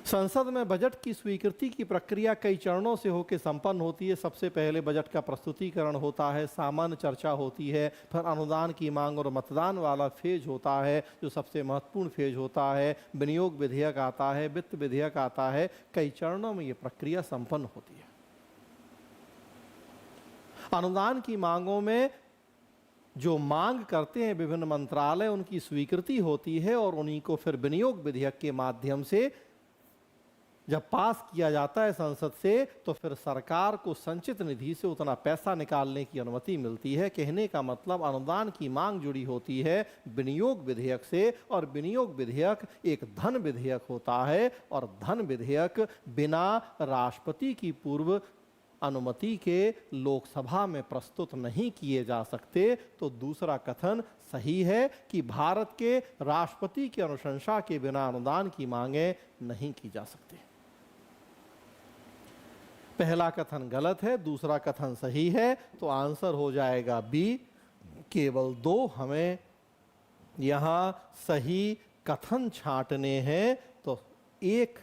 संसद में बजट की स्वीकृति की प्रक्रिया कई चरणों से होकर संपन्न होती है। सबसे पहले बजट का प्रस्तुतिकरण होता है, सामान्य चर्चा होती है, फिर अनुदान की मांग और मतदान वाला फेज होता है, जो सबसे महत्वपूर्ण फेज होता है। विनियोग विधेयक आता है, वित्त विधेयक आता है। कई चरणों में ये प्रक्रिया संपन्न होती है। अनुदान की मांगों में जो मांग करते हैं विभिन्न मंत्रालय, उनकी स्वीकृति होती है और उन्हीं को फिर विनियोग विधेयक के माध्यम से जब पास किया जाता है संसद से तो फिर सरकार को संचित निधि से उतना पैसा निकालने की अनुमति मिलती है। कहने का मतलब अनुदान की मांग जुड़ी होती है विनियोग विधेयक से, और विनियोग विधेयक एक धन विधेयक होता है, और धन विधेयक बिना राष्ट्रपति की पूर्व अनुमति के लोकसभा में प्रस्तुत नहीं किए जा सकते। तो दूसरा कथन सही है कि भारत के राष्ट्रपति की अनुशंसा के बिना अनुदान की मांगे नहीं की जा सकती। पहला कथन गलत है, दूसरा कथन सही है, तो आंसर हो जाएगा बी। केवल 2 हमें यहां सही कथन छांटने हैं, तो एक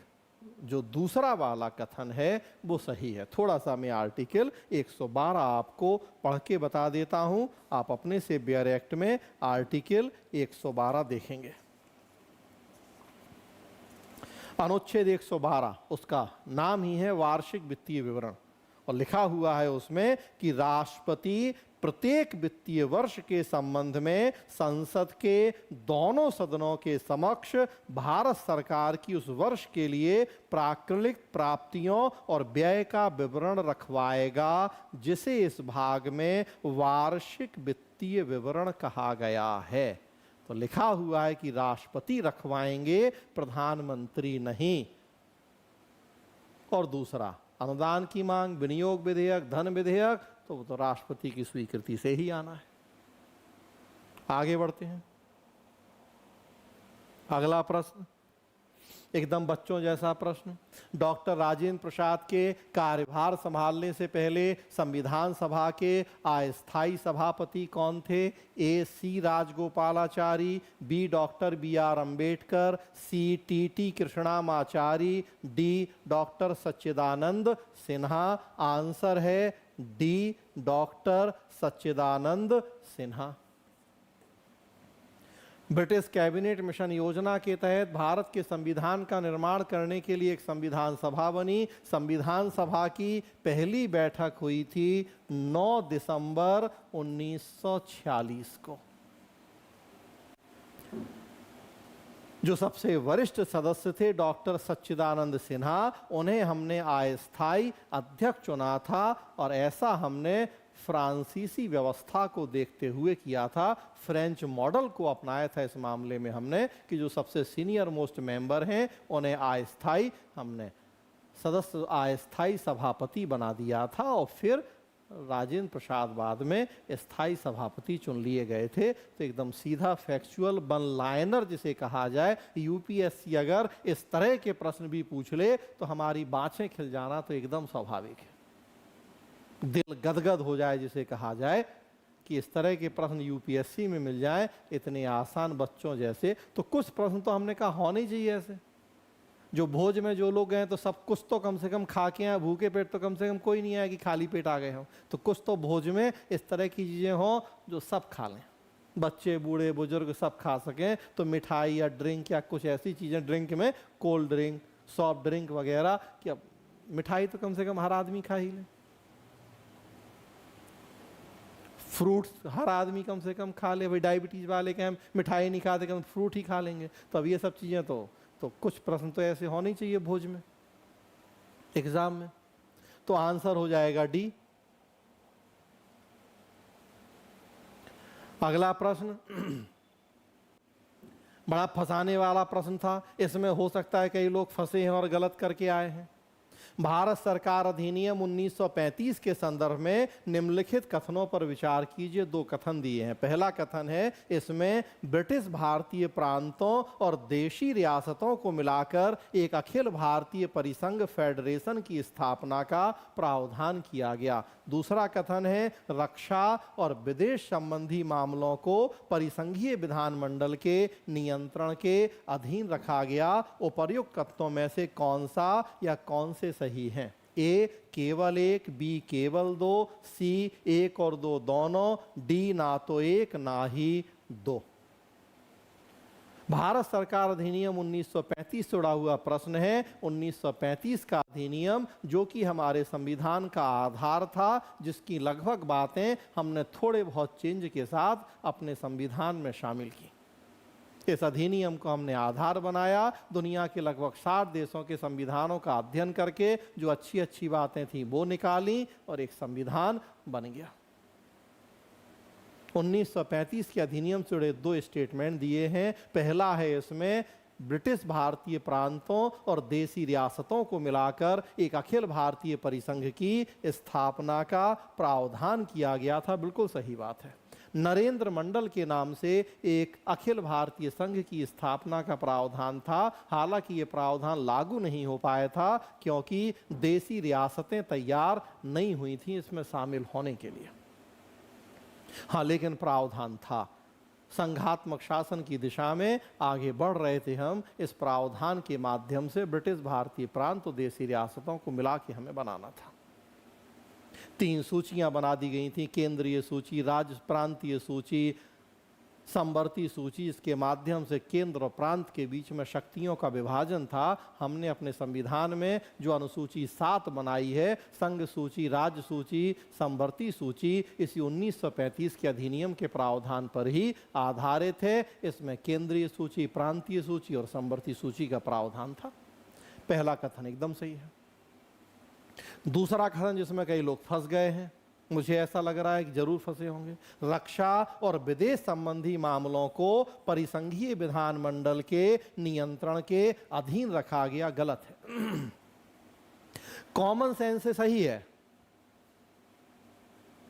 जो दूसरा वाला कथन है वो सही है। थोड़ा सा मैं आर्टिकल 112 आपको पढ़ के बता देता हूं। आप अपने से बेयर एक्ट में आर्टिकल 112 देखेंगे। अनुच्छेद 112 उसका नाम ही है वार्षिक वित्तीय विवरण, और लिखा हुआ है उसमें कि राष्ट्रपति प्रत्येक वित्तीय वर्ष के संबंध में संसद के दोनों सदनों के समक्ष भारत सरकार की उस वर्ष के लिए प्राकृतिक प्राप्तियों और व्यय का विवरण रखवाएगा, जिसे इस भाग में वार्षिक वित्तीय विवरण कहा गया है। तो लिखा हुआ है कि राष्ट्रपति रखवाएंगे, प्रधानमंत्री नहीं। और दूसरा अनुदान की मांग, विनियोग विधेयक, धन विधेयक, तो वो तो राष्ट्रपति की स्वीकृति से ही आना है। आगे बढ़ते हैं। अगला प्रश्न एकदम बच्चों जैसा प्रश्न। डॉक्टर राजेंद्र प्रसाद के कार्यभार संभालने से पहले संविधान सभा के अस्थायी सभापति कौन थे? A C Rajagopalachari, B doctor B R Ambedkar, C T T Krishnamachari, D doctor Sachchidanand Sinha. Answer है D doctor Sachchidanand Sinha. British cabinet mission योजना के तहत भारत के संविधान का निर्माण करने के लिए एक संविधान सभा बनी। संविधान सभा की पहली बैठक हुई थी 9 दिसंबर 1946 को। जो सबसे वरिष्ठ सदस्य थे डॉक्टर सच्चिदानंद सिन्हा, उन्हें हमने अस्थायी अध्यक्ष चुना था, और ऐसा हमने फ्रांसीसी व्यवस्था को देखते हुए किया था। फ्रेंच मॉडल को अपनाया था इस मामले में हमने, कि जो सबसे सीनियर मोस्ट मेंबर हैं उन्हें अस्थायी हमने सदस्य अस्थायी सभापति बना दिया था, और फिर राजेंद्र प्रसाद बाद में स्थायी सभापति चुन लिए गए थे। तो एकदम सीधा फैक्चुअल वन लाइनर जिसे कहा जाए, यूपीएससी अगर इस तरह के प्रश्न भी पूछ ले तो हमारी बाँछें खिल जाना तो एकदम स्वाभाविक है। दिल गदगद हो जाए जिसे कहा जाए, कि इस तरह के प्रश्न यूपीएससी में मिल जाएं इतने आसान बच्चों जैसे। तो कुछ प्रश्न तो हमने कहा होने चाहिए ऐसे। जो भोज में जो लोग गए तो सब कुछ तो कम से कम खा के आए, भूखे पेट तो कम से कम कोई नहीं आया कि खाली पेट आ गए हों। तो कुछ तो भोज में इस तरह की चीज़ें हों जो सब खा लें, बच्चे बूढ़े बुजुर्ग सब खा सकें। तो मिठाई या ड्रिंक या कुछ ऐसी चीज़ें, ड्रिंक में कोल्ड ड्रिंक, सॉफ्ट ड्रिंक वगैरह, कि अब मिठाई तो कम से कम हर आदमी खा ही ले, फ्रूट्स हर आदमी कम से कम खा ले। भाई डायबिटीज़ वाले के हम मिठाई नहीं खाते, कम फ्रूट ही खा लेंगे। तो अब ये सब चीज़ें तो कुछ प्रश्न तो ऐसे होने चाहिए भोज में, एग्जाम में। तो आंसर हो जाएगा डी। अगला प्रश्न बड़ा फंसाने वाला प्रश्न था। इसमें हो सकता है कई लोग फंसे हैं और गलत करके आए हैं। भारत सरकार अधिनियम 1935 के संदर्भ में निम्नलिखित कथनों पर विचार कीजिए। 2 कथन दिए हैं। पहला कथन है, इसमें ब्रिटिश भारतीय प्रांतों और देशी रियासतों को मिलाकर एक अखिल भारतीय परिसंघ फेडरेशन की स्थापना का प्रावधान किया गया। दूसरा कथन है, रक्षा और विदेश संबंधी मामलों को परिसंघीय विधानमंडल के नियंत्रण के अधीन रखा गया। उपर्युक्त कथनों में से कौन सा या कौन से सही हैं? ए केवल 1, बी केवल 2, सी 1 और 2 दोनों, डी ना तो 1 ना ही 2। भारत सरकार अधिनियम 1935 से जुड़ा हुआ प्रश्न है। 1935 का अधिनियम जो कि हमारे संविधान का आधार था, जिसकी लगभग बातें हमने थोड़े बहुत चेंज के साथ अपने संविधान में शामिल की। इस अधिनियम को हमने आधार बनाया, दुनिया के लगभग 60 देशों के संविधानों का अध्ययन करके जो अच्छी अच्छी बातें थी वो निकाली और एक संविधान बन गया। 1935 के अधिनियम से जुड़े 2 स्टेटमेंट दिए हैं। पहला है, इसमें ब्रिटिश भारतीय प्रांतों और देसी रियासतों को मिलाकर एक अखिल भारतीय परिसंघ की स्थापना का प्रावधान किया गया था। बिल्कुल सही बात है। नरेंद्र मंडल के नाम से एक अखिल भारतीय संघ की स्थापना का प्रावधान था। हालांकि ये प्रावधान लागू नहीं हो पाया था क्योंकि देसी रियासतें तैयार नहीं हुई थी इसमें शामिल होने के लिए। हाँ, लेकिन प्रावधान था। संघात्मक शासन की दिशा में आगे बढ़ रहे थे हम। इस प्रावधान के माध्यम से ब्रिटिश भारतीय प्रांत और देसी रियासतों को मिला के हमें बनाना था। 3 सूचियां बना दी गई थी, केंद्रीय सूची, राज्य प्रांतीय सूची, समवर्ती सूची। इसके माध्यम से केंद्र और प्रांत के बीच में शक्तियों का विभाजन था। हमने अपने संविधान में जो अनुसूची 7 बनाई है, संघ सूची, राज्य सूची, समवर्ती सूची, इसी 1935 के अधिनियम के प्रावधान पर ही आधारित है। इसमें केंद्रीय सूची, प्रांतीय सूची और समवर्ती सूची का प्रावधान था। पहला कथन एकदम सही है। दूसरा कथन जिसमें कई लोग फंस गए हैं, मुझे ऐसा लग रहा है कि जरूर फंसे होंगे, रक्षा और विदेश संबंधी मामलों को परिसंघीय विधानमंडल के नियंत्रण के अधीन रखा गया। गलत है। कॉमन सेंस से सही है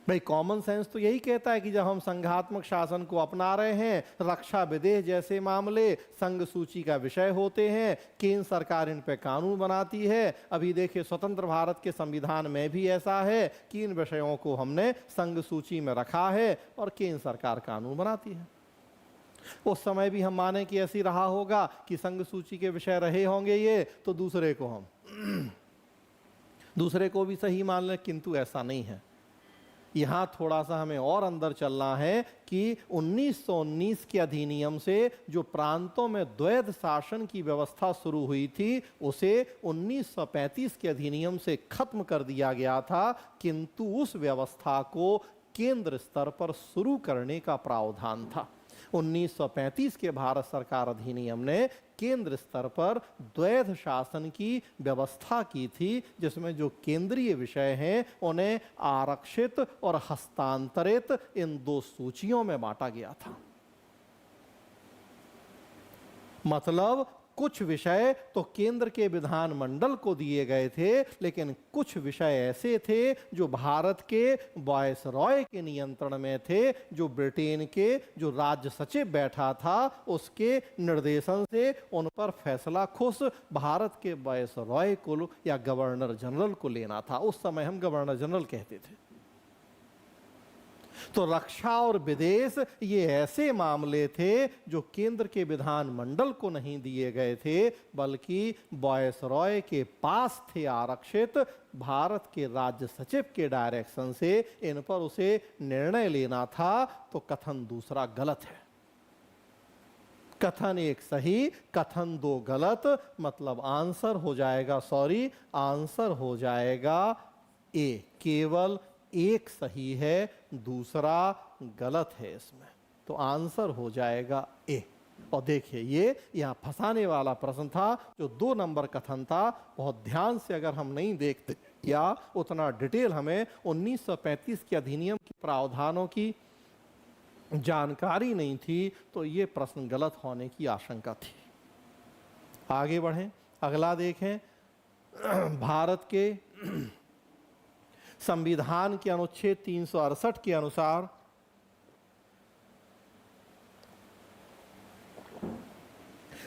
भाई। कॉमन सेंस तो यही कहता है कि जब हम संघात्मक शासन को अपना रहे हैं, रक्षा विदेश जैसे मामले संघ सूची का विषय होते हैं, केंद्र सरकार इन पे कानून बनाती है। अभी देखिए, स्वतंत्र भारत के संविधान में भी ऐसा है कि इन विषयों को हमने संघ सूची में रखा है और केंद्र सरकार कानून बनाती है। उस समय भी हम माने कि ऐसी रहा होगा कि संघ सूची के विषय रहे होंगे ये, तो दूसरे को भी सही मान लें, किंतु ऐसा नहीं है। यहाँ थोड़ा सा हमें और अंदर चलना है कि 1919 के अधिनियम से जो प्रांतों में द्वैध शासन की व्यवस्था शुरू हुई थी, उसे 1935 के अधिनियम से खत्म कर दिया गया था, किंतु उस व्यवस्था को केंद्र स्तर पर शुरू करने का प्रावधान था। 1935 के भारत सरकार अधिनियम ने केंद्र स्तर पर द्वैध शासन की व्यवस्था की थी, जिसमें जो केंद्रीय विषय हैं उन्हें आरक्षित और हस्तांतरित इन 2 सूचियों में बांटा गया था। मतलब कुछ विषय तो केंद्र के विधानमंडल को दिए गए थे, लेकिन कुछ विषय ऐसे थे जो भारत के वायसरॉय के नियंत्रण में थे, जो ब्रिटेन के जो राज्य सचिव बैठा था उसके निर्देशन से उन पर फैसला खुद भारत के वायसरॉय को या गवर्नर जनरल को लेना था। उस समय हम गवर्नर जनरल कहते थे। तो रक्षा और विदेश ये ऐसे मामले थे जो केंद्र के विधानमंडल को नहीं दिए गए थे, बल्कि वायसरॉय के पास थे आरक्षित। भारत के राज्य सचिव के डायरेक्शन से इन पर उसे निर्णय लेना था। तो कथन दूसरा गलत है। कथन 1 सही, कथन 2 गलत। मतलब आंसर हो जाएगा, आंसर हो जाएगा ए। केवल 1 सही है, दूसरा गलत है इसमें, तो आंसर हो जाएगा ए। और देखिए, ये यहाँ फंसाने वाला प्रश्न था। जो 2 नंबर कथन था, बहुत ध्यान से अगर हम नहीं देखते या उतना डिटेल हमें 1935 के अधिनियम के प्रावधानों की जानकारी नहीं थी, तो ये प्रश्न गलत होने की आशंका थी। आगे बढ़ें, अगला देखें। भारत के संविधान के अनुच्छेद 368 के अनुसार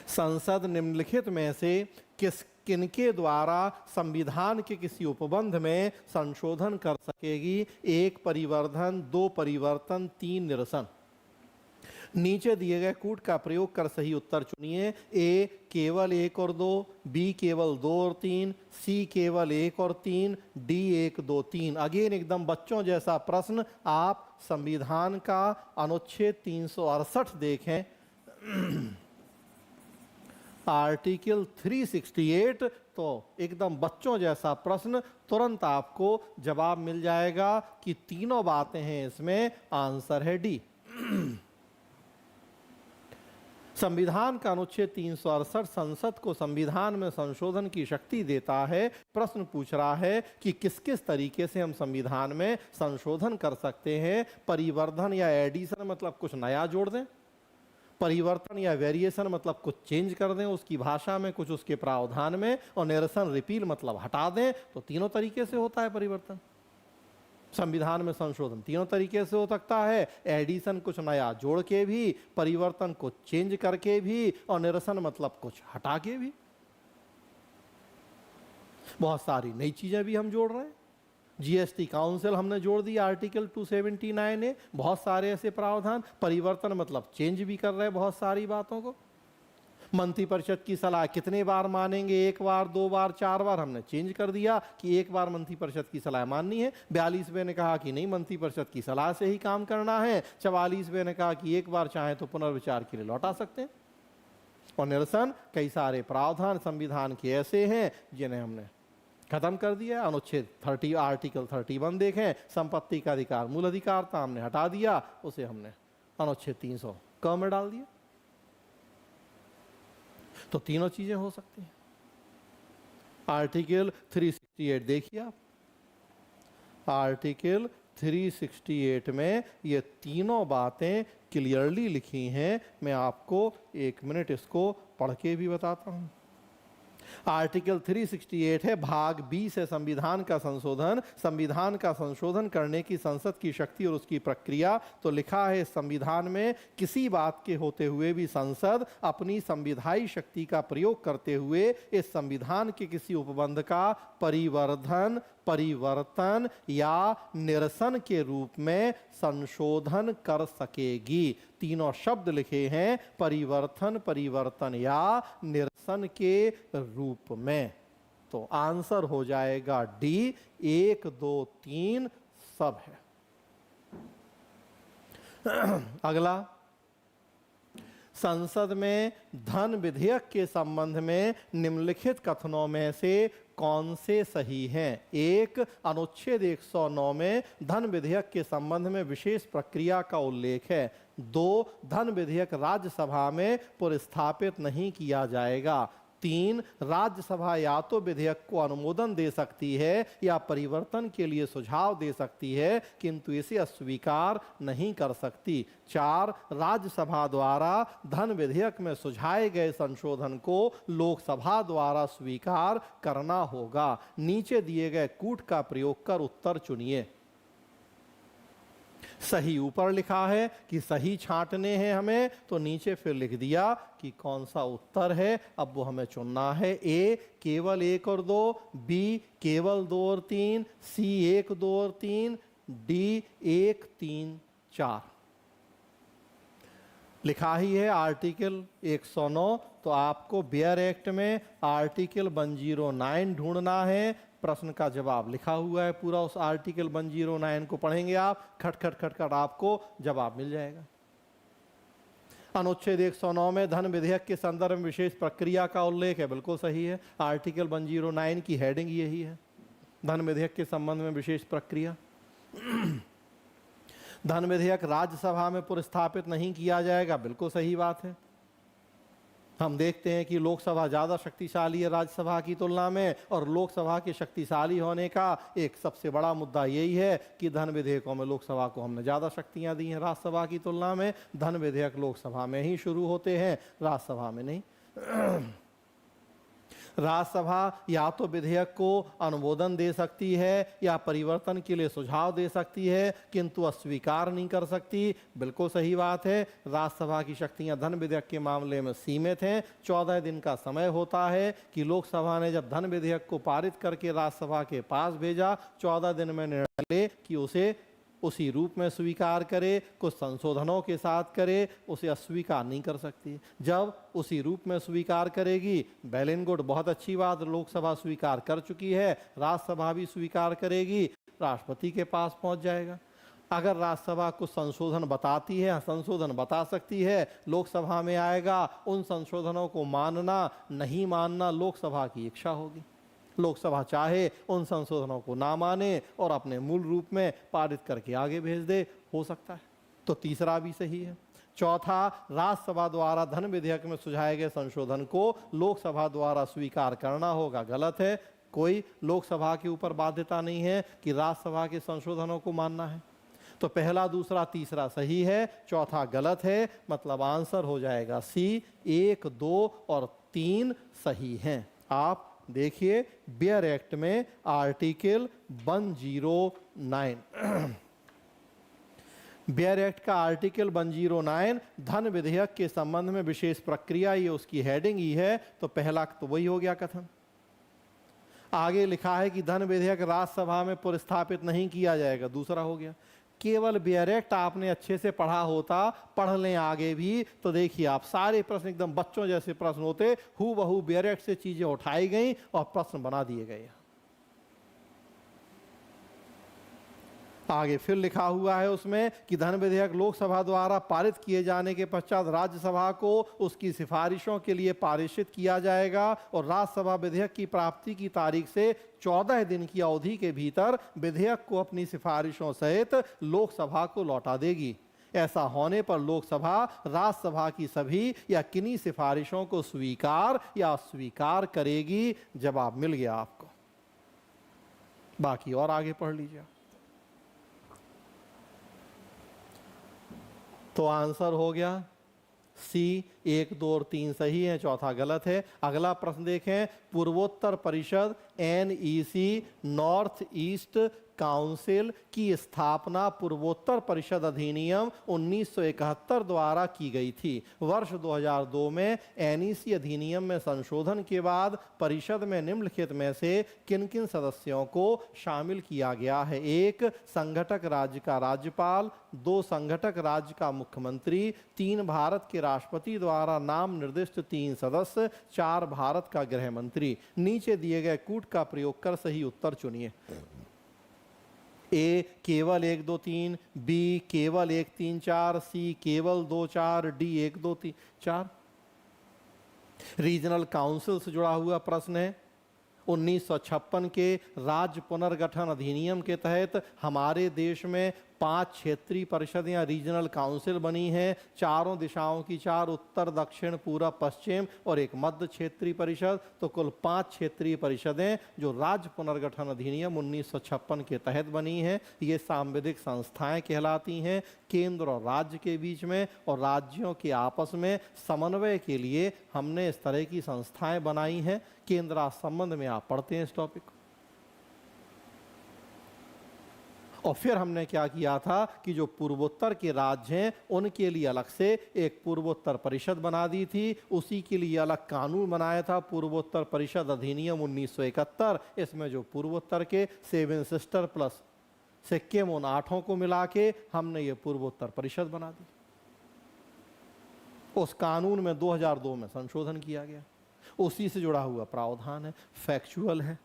संसद निम्नलिखित में से किनके द्वारा संविधान के किसी उपबंध में संशोधन कर सकेगी? 1 परिवर्धन, 2 परिवर्तन, 3 निरसन। नीचे दिए गए कूट का प्रयोग कर सही उत्तर चुनिए। ए केवल 1 और 2, बी केवल 2 और 3, सी केवल 1 और 3, डी 1, 2, 3। अगेन एकदम बच्चों जैसा प्रश्न। आप संविधान का अनुच्छेद 368 देखें, आर्टिकल 368, तो एकदम बच्चों जैसा प्रश्न, तुरंत आपको जवाब मिल जाएगा कि तीनों बातें हैं इसमें। आंसर है डी। संविधान का अनुच्छेद 368 संसद को संविधान में संशोधन की शक्ति देता है। प्रश्न पूछ रहा है कि किस किस तरीके से हम संविधान में संशोधन कर सकते हैं। परिवर्धन या एडिशन मतलब कुछ नया जोड़ दें, परिवर्तन या वेरिएशन मतलब कुछ चेंज कर दें उसकी भाषा में, कुछ उसके प्रावधान में, और निरसन रिपील मतलब हटा दें। तो तीनों तरीके से होता है परिवर्तन। संविधान में संशोधन तीनों तरीके से हो सकता है, एडिशन कुछ नया जोड़ के भी, परिवर्तन को चेंज करके भी, और निरसन मतलब कुछ हटा के भी। बहुत सारी नई चीजें भी हम जोड़ रहे हैं। जीएसटी काउंसिल हमने जोड़ दी आर्टिकल 279A, बहुत सारे ऐसे प्रावधान। परिवर्तन मतलब चेंज भी कर रहे हैं बहुत सारी बातों को। मंत्रिपरिषद की सलाह कितने बार मानेंगे, 1 बार 2 बार 4 बार, हमने चेंज कर दिया कि 1 बार मंत्रिपरिषद की सलाह माननी है। 42वें ने कहा कि नहीं, मंत्रिपरिषद की सलाह से ही काम करना है। 44वें ने कहा कि 1 बार चाहे तो पुनर्विचार के लिए लौटा सकते हैं। और निरसन कई सारे प्रावधान संविधान के ऐसे हैं जिन्हें हमने खत्म कर दिया। अनुच्छेद 30 आर्टिकल 31 देखें, संपत्ति का अधिकार मूल अधिकार था, हमने हटा दिया, उसे हमने अनुच्छेद 300 में डाल दिया। तो तीनों चीजें हो सकती हैं। आर्टिकल 368 देखिए आप, आर्टिकल 368 में ये तीनों बातें क्लियरली लिखी हैं। मैं आपको 1 मिनट इसको पढ़ के भी बताता हूं। आर्टिकल 368 है भाग 20 है संविधान का संशोधन। संविधान का संशोधन करने की संसद की शक्ति और उसकी प्रक्रिया। तो लिखा है संविधान में, किसी बात के होते हुए भी संसद अपनी संविधायी शक्ति का प्रयोग करते हुए इस संविधान के किसी उपबंध का परिवर्धन, परिवर्तन या निरसन के रूप में संशोधन कर सकेगी। तीनों शब्द लिखे हैं, परिवर्तन, परिवर्तन या निरसन के रूप में। तो आंसर हो जाएगा डी, 1 2 3 सब है। अगला, संसद में धन विधेयक के संबंध में निम्नलिखित कथनों में से कौन से सही हैं? 1, अनुच्छेद 109 में धन विधेयक के संबंध में विशेष प्रक्रिया का उल्लेख है। 2, धन विधेयक राज्यसभा में पुरस्थापित नहीं किया जाएगा। 3, राज्यसभा या तो विधेयक को अनुमोदन दे सकती है या परिवर्तन के लिए सुझाव दे सकती है, किंतु इसे अस्वीकार नहीं कर सकती। 4, राज्यसभा द्वारा धन विधेयक में सुझाए गए संशोधन को लोकसभा द्वारा स्वीकार करना होगा। नीचे दिए गए कूट का प्रयोग कर उत्तर चुनिए। सही ऊपर लिखा है कि सही छांटने हैं हमें, तो नीचे फिर लिख दिया कि कौन सा उत्तर है। अब वो हमें चुनना है। ए केवल 1 और 2, बी केवल 2 और 3, सी 1 2 और 3, डी 1 3 4। लिखा ही है आर्टिकल 109। तो आपको बेयर एक्ट में आर्टिकल 109 ढूंढना है। प्रश्न का जवाब लिखा हुआ है पूरा, उस आर्टिकल 109 को पढ़ेंगे आप, खट खट खट खट आपको जवाब मिल जाएगा। अनुच्छेद 109 में धन विधेयक के संदर्भ में विशेष प्रक्रिया का उल्लेख है, बिल्कुल सही है। आर्टिकल 109 की हेडिंग यही है, धन विधेयक के संबंध में विशेष प्रक्रिया। धन विधेयक राज्यसभा में पुरस्थापित नहीं किया जाएगा, बिल्कुल सही बात है। हम देखते हैं कि लोकसभा ज़्यादा शक्तिशाली है राज्यसभा की तुलना में, और लोकसभा के शक्तिशाली होने का एक सबसे बड़ा मुद्दा यही है कि धन विधेयकों में लोकसभा को हमने ज़्यादा शक्तियां दी हैं राज्यसभा की तुलना में। धन विधेयक लोकसभा में ही शुरू होते हैं, राज्यसभा में नहीं। राज्यसभा या तो विधेयक को अनुमोदन दे सकती है या परिवर्तन के लिए सुझाव दे सकती है, किंतु अस्वीकार नहीं कर सकती, बिल्कुल सही बात है। राज्यसभा की शक्तियां धन विधेयक के मामले में सीमित हैं। 14 दिन का समय होता है कि लोकसभा ने जब धन विधेयक को पारित करके राज्यसभा के पास भेजा, 14 दिन में निर्णय ले कि उसे उसी रूप में स्वीकार करे, कुछ संशोधनों के साथ करे, उसे अस्वीकार नहीं कर सकती। जब उसी रूप में स्वीकार करेगी, वेल एंड गुड, बहुत अच्छी बात, लोकसभा स्वीकार कर चुकी है, राज्यसभा भी स्वीकार करेगी, राष्ट्रपति के पास पहुंच जाएगा। अगर राज्यसभा कुछ संशोधन बताती है, संशोधन बता सकती है, लोकसभा में आएगा, उन संशोधनों को मानना नहीं मानना लोकसभा की इच्छा होगी। लोकसभा चाहे उन संशोधनों को ना माने और अपने मूल रूप में पारित करके आगे भेज दे, हो सकता है। तो तीसरा भी सही है। चौथा, राज्यसभा द्वारा धन विधेयक में सुझाए गए संशोधन को लोकसभा द्वारा स्वीकार करना होगा। गलत है, कोई लोकसभा के ऊपर बाध्यता नहीं है कि राज्यसभा के संशोधनों को मानना है। तो पहला, दूसरा, तीसरा सही है, चौथा गलत है, मतलब आंसर हो जाएगा सी। 1, 2 और 3 सही हैं। आप देखिए बियर एक्ट में आर्टिकल 109 बियर एक्ट का आर्टिकल 109 धन विधेयक के संबंध में विशेष प्रक्रिया, ये उसकी हेडिंग ही है। तो पहला तो वही हो गया कथन। आगे लिखा है कि धन विधेयक राज्यसभा में पुरस्थापित नहीं किया जाएगा, दूसरा हो गया। केवल बियर एक्ट आपने अच्छे से पढ़ा होता, पढ़ लें आगे भी, तो देखिए आप सारे प्रश्न एकदम बच्चों जैसे प्रश्न होते, हूबहू बियर एक्ट से चीजें उठाई गई और प्रश्न बना दिए गए। आगे फिर लिखा हुआ है उसमें कि धन विधेयक लोकसभा द्वारा पारित किए जाने के पश्चात राज्यसभा को उसकी सिफारिशों के लिए पारित किया जाएगा और राज्यसभा विधेयक की प्राप्ति की तारीख से 14 दिन की अवधि के भीतर विधेयक को अपनी सिफारिशों सहित लोकसभा को लौटा देगी। ऐसा होने पर लोकसभा राज्यसभा की सभी या किन्हीं सिफारिशों को स्वीकार या अस्वीकार करेगी। जवाब मिल गया आपको, बाकी और आगे पढ़ लीजिए। तो आंसर हो गया सी। 1, 2 और 3 सही है, चौथा गलत है। अगला प्रश्न देखें, पूर्वोत्तर परिषद NEC नॉर्थ ईस्ट काउंसिल की स्थापना पूर्वोत्तर परिषद अधिनियम 1971 द्वारा की गई थी। वर्ष 2002 में NEC अधिनियम में संशोधन के बाद परिषद में निम्नलिखित में से किन किन सदस्यों को शामिल किया गया है? 1, संघटक राज्य का राज्यपाल, 2, संघटक राज्य का मुख्यमंत्री, 3, भारत के राष्ट्रपति द्वारा नाम निर्दिष्ट 3 सदस्य, 4, भारत का गृह मंत्री। नीचे दिए गए कूट का प्रयोग कर सही उत्तर चुनिए। ए केवल 1, 2, 3, बी केवल 1, 3, 4, सी केवल 2, 4, डी 1, 2, 3, 4। रीजनल काउंसिल से जुड़ा हुआ प्रश्न है। 1956 के राज्य पुनर्गठन अधिनियम के तहत हमारे देश में 5 क्षेत्रीय परिषद या रीजनल काउंसिल बनी हैं। चारों दिशाओं की 4, उत्तर, दक्षिण, पूर्व, पश्चिम और एक मध्य क्षेत्रीय परिषद। तो कुल 5 क्षेत्रीय परिषदें जो राज्य पुनर्गठन अधिनियम 1956 के तहत बनी हैं। ये सांविधिक संस्थाएं कहलाती हैं। केंद्र और राज्य के बीच में और राज्यों के आपस में समन्वय के लिए हमने इस तरह की संस्थाएं बनाई हैं। केंद्र संबंध में आप पढ़ते हैं इस टॉपिक को। और फिर हमने क्या किया था कि जो पूर्वोत्तर के राज्य हैं उनके लिए अलग से एक पूर्वोत्तर परिषद बना दी थी। उसी के लिए अलग कानून बनाया था, पूर्वोत्तर परिषद अधिनियम 1971। इसमें जो पूर्वोत्तर के 7 सिस्टर प्लस सिक्किम उन 8 को मिला के हमने ये पूर्वोत्तर परिषद बना दी। उस कानून में 2002 में संशोधन किया गया, उसी से जुड़ा हुआ प्रावधान है, फैक्चुअल है।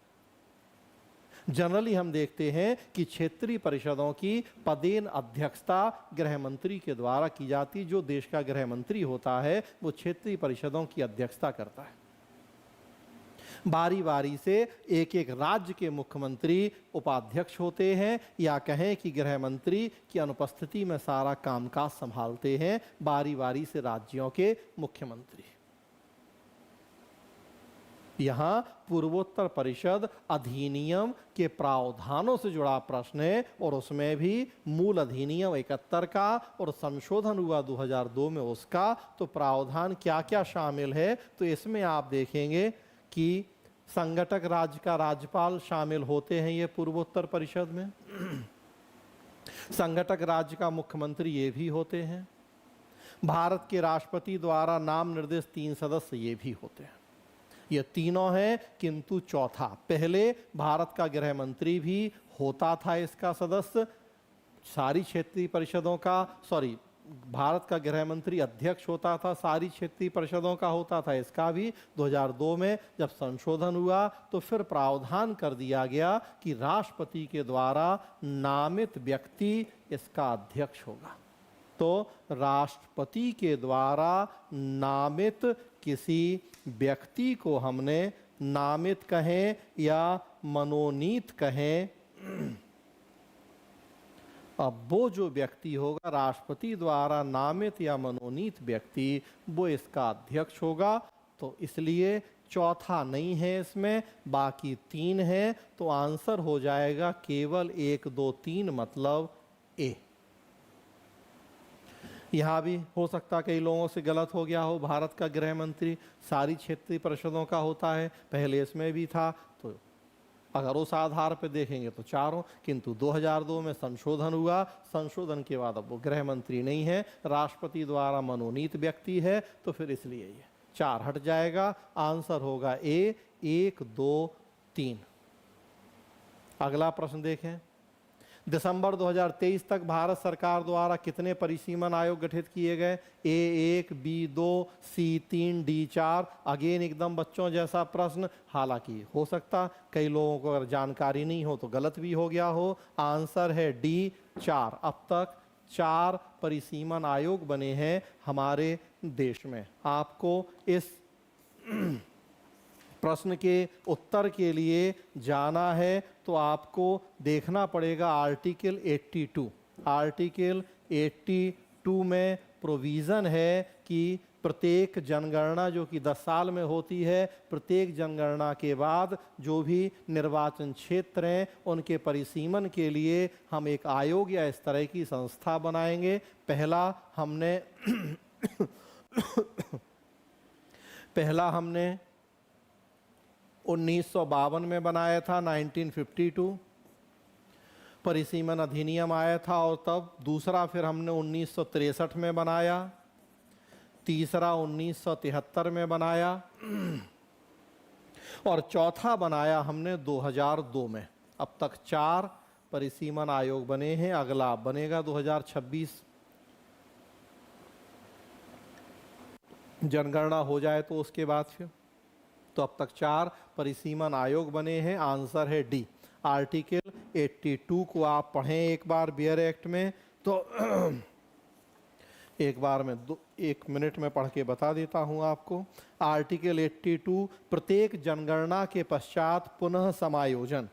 जनरली हम देखते हैं कि क्षेत्रीय परिषदों की पदेन अध्यक्षता गृह मंत्री के द्वारा की जाती। जो देश का गृह मंत्री होता है वो क्षेत्रीय परिषदों की अध्यक्षता करता है। बारी बारी से एक एक राज्य के मुख्यमंत्री उपाध्यक्ष होते हैं, या कहें कि गृह मंत्री की अनुपस्थिति में सारा कामकाज संभालते हैं बारी बारी से राज्यों के मुख्यमंत्री। यहां पूर्वोत्तर परिषद अधिनियम के प्रावधानों से जुड़ा प्रश्न है और उसमें भी मूल अधिनियम 71 का और संशोधन हुआ 2002 में उसका। तो प्रावधान क्या क्या शामिल है? तो इसमें आप देखेंगे कि संघटक राज्य का राज्यपाल शामिल होते हैं ये पूर्वोत्तर परिषद में। संघटक राज्य का मुख्यमंत्री ये भी होते हैं। भारत के राष्ट्रपति द्वारा नाम निर्दिष्ट 3 सदस्य ये भी होते हैं। ये तीनों हैं, किंतु चौथा, पहले भारत का गृह मंत्री भी होता था इसका सदस्य। सारी क्षेत्रीय परिषदों का, भारत का गृह मंत्री अध्यक्ष होता था, सारी क्षेत्रीय परिषदों का होता था इसका भी। 2002 में जब संशोधन हुआ तो फिर प्रावधान कर दिया गया कि राष्ट्रपति के द्वारा नामित व्यक्ति इसका अध्यक्ष होगा। तो राष्ट्रपति के द्वारा नामित किसी व्यक्ति को हमने नामित कहें या मनोनीत कहें, अब वो जो व्यक्ति होगा राष्ट्रपति द्वारा नामित या मनोनीत व्यक्ति, वो इसका अध्यक्ष होगा। तो इसलिए चौथा नहीं है इसमें, बाकी 3 है, तो आंसर हो जाएगा केवल 1 2 3 मतलब ए। यहाँ भी हो सकता कई लोगों से गलत हो गया हो, भारत का गृह मंत्री सारी क्षेत्रीय परिषदों का होता है, पहले इसमें भी था, तो अगर उस आधार पर देखेंगे तो 4 हो, किंतु 2002 में संशोधन हुआ, संशोधन के बाद अब वो गृह मंत्री नहीं है, राष्ट्रपति द्वारा मनोनीत व्यक्ति है, तो फिर इसलिए ये 4 हट जाएगा, आंसर होगा ए 1 2 3। अगला प्रश्न देखें, दिसंबर 2023 तक भारत सरकार द्वारा कितने परिसीमन आयोग गठित किए गए? A1, B2, C3, D4। Again एकदम बच्चों जैसा प्रश्न, हालांकि हो सकता कई लोगों को अगर जानकारी नहीं हो तो गलत भी हो गया हो। आंसर है D4। अब तक 4 परिसीमन आयोग बने हैं हमारे देश में। आपको इस प्रश्न के उत्तर के लिए जाना है तो आपको देखना पड़ेगा आर्टिकल 82। आर्टिकल 82 में प्रोविज़न है कि प्रत्येक जनगणना जो कि 10 साल में होती है, प्रत्येक जनगणना के बाद जो भी निर्वाचन क्षेत्र हैं उनके परिसीमन के लिए हम एक आयोग या इस तरह की संस्था बनाएंगे। पहला हमने 1952 में बनाया था, 1952 परिसीमन अधिनियम आया था, और तब दूसरा फिर हमने 1963 में बनाया, तीसरा 1973 में बनाया, और चौथा बनाया हमने 2002 में। अब तक 4 परिसीमन आयोग बने हैं, अगला बनेगा 2026 जनगणना हो जाए तो उसके बाद फिर। तो अब तक 4 परिसीमन आयोग बने हैं, आंसर है डी। आर्टिकल 82 को आप पढ़ें एक बार बियर एक्ट में, तो एक बार में 1 मिनट में पढ़ के बता देता हूं आपको। आर्टिकल 82 प्रत्येक जनगणना के पश्चात पुनः समायोजन।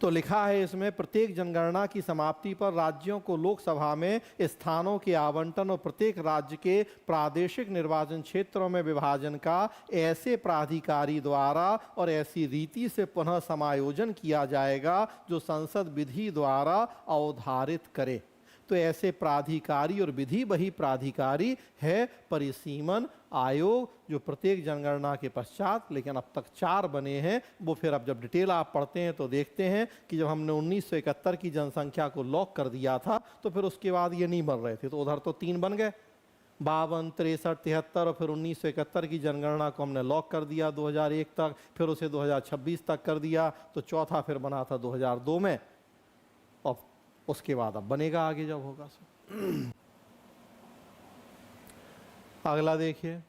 तो लिखा है इसमें प्रत्येक जनगणना की समाप्ति पर राज्यों को लोकसभा में स्थानों के आवंटन और प्रत्येक राज्य के प्रादेशिक निर्वाचन क्षेत्रों में विभाजन का ऐसे प्राधिकारी द्वारा और ऐसी रीति से पुनः समायोजन किया जाएगा जो संसद विधि द्वारा अवधारित करे। तो ऐसे प्राधिकारी और विधि वही प्राधिकारी है परिसीमन आयोग, जो प्रत्येक जनगणना के पश्चात, लेकिन अब तक 4 बने हैं। वो फिर अब जब डिटेल आप पढ़ते हैं तो देखते हैं कि जब हमने 1971 की जनसंख्या को लॉक कर दिया था तो फिर उसके बाद ये नहीं बन रहे थे, तो उधर तो 3 बन गए, 52, 63, 73, और फिर 1971 की जनगणना को हमने लॉक कर दिया 2001 तक, फिर उसे 2026 तक कर दिया, तो चौथा फिर बना था 2002 में, और उसके बाद अब बनेगा आगे जब होगा सो। अगला देखिए,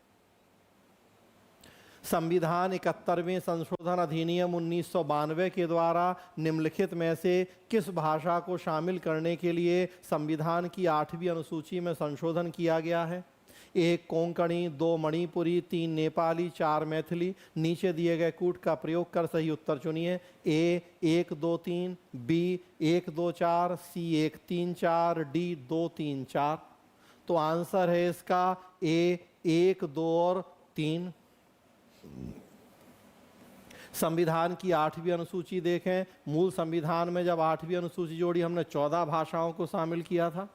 संविधान 71वें संशोधन अधिनियम 1992 के द्वारा निम्नलिखित में से किस भाषा को शामिल करने के लिए संविधान की 8वीं अनुसूची में संशोधन किया गया है? 1 कोंकणी, 2 मणिपुरी, 3 नेपाली, 4 मैथिली। नीचे दिए गए कूट का प्रयोग कर सही उत्तर चुनिए। ए 1 2 3, बी 1 2 4, सी 1 3 4, डी 2 3 4। तो आंसर है इसका ए 1 2 और 3। संविधान की 8वीं अनुसूची देखें, मूल संविधान में जब 8वीं अनुसूची जोड़ी हमने 14 भाषाओं को शामिल किया था,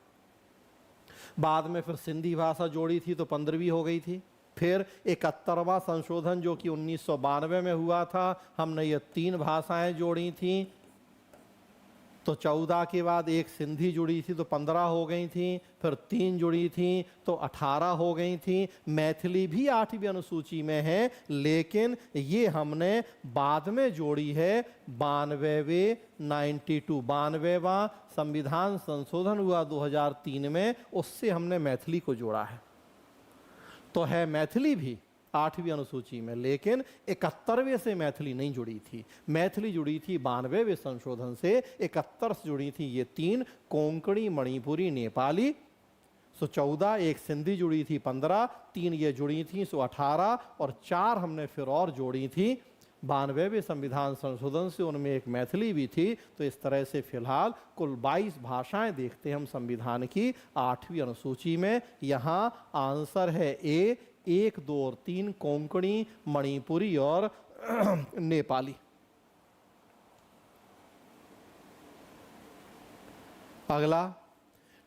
बाद में फिर सिंधी भाषा जोड़ी थी तो 15वीं हो गई थी। फिर 71वां संशोधन जो कि 1992 में हुआ था, हमने ये 3 भाषाएं जोड़ी थी, तो 14 के बाद 1 सिंधी जुड़ी थी तो 15 हो गई थी, फिर 3 जुड़ी थी तो 18 हो गई थी। मैथिली भी 8वीं अनुसूची में है, लेकिन ये हमने बाद में जोड़ी है 92वां संविधान संशोधन हुआ 2003 में, उससे हमने मैथिली को जोड़ा है। तो है मैथिली भी 8वीं अनुसूची में, लेकिन 71वें से मैथिली नहीं जुड़ी थी। मैथिली जुड़ी थी 92वें संशोधन से, 71 से जुड़ी थी ये 3 कोंकणी, मणिपुरी, नेपाली, सो 14, 1 सिंधी जुड़ी थी 15, 3 ये जुड़ी थी सो 18, और 4 हमने फिर और जोड़ी थी 92वें संविधान संशोधन से उनमें एक मैथिली भी थी। तो इस तरह से फिलहाल कुल 22 भाषाएं देखते हैं हम संविधान की 8वीं अनुसूची में। यहाँ आंसर है ए, 1, 2 और 3 कोंकणी, मणिपुरी और नेपाली। अगला,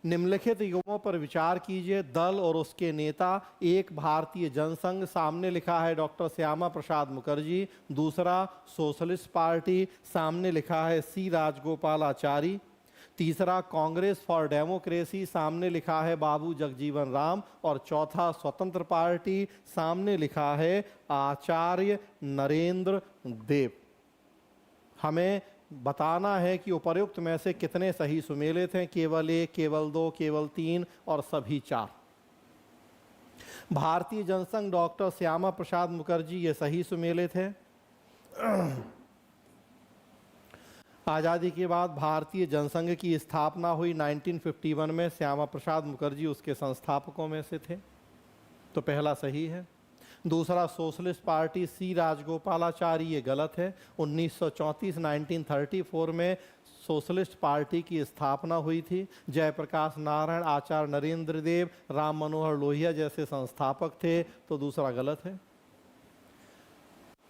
निम्नलिखित युगों पर विचार कीजिए। दल और उसके नेता, एक भारतीय जनसंघ, सामने लिखा है डॉक्टर श्यामा प्रसाद मुखर्जी। दूसरा सोशलिस्ट पार्टी, सामने लिखा है सी राजगोपालाचारी। तीसरा कांग्रेस फॉर डेमोक्रेसी, सामने लिखा है बाबू जगजीवन राम। और चौथा स्वतंत्र पार्टी, सामने लिखा है आचार्य नरेंद्र देव। हमें बताना है कि उपर्युक्त में से कितने सही सुमेलित हैं, केवल 1, केवल 2, केवल 3 और सभी 4। भारतीय जनसंघ डॉक्टर श्यामा प्रसाद मुखर्जी ये सही सुमेलित है। आज़ादी के बाद भारतीय जनसंघ की स्थापना हुई 1951 में। श्यामा प्रसाद मुखर्जी उसके संस्थापकों में से थे, तो पहला सही है। दूसरा सोशलिस्ट पार्टी, सी राजगोपालाचारी, ये गलत है। 1934 में सोशलिस्ट पार्टी की स्थापना हुई थी। जयप्रकाश नारायण, आचार्य नरेंद्र देव, राम मनोहर लोहिया जैसे संस्थापक थे, तो दूसरा गलत है।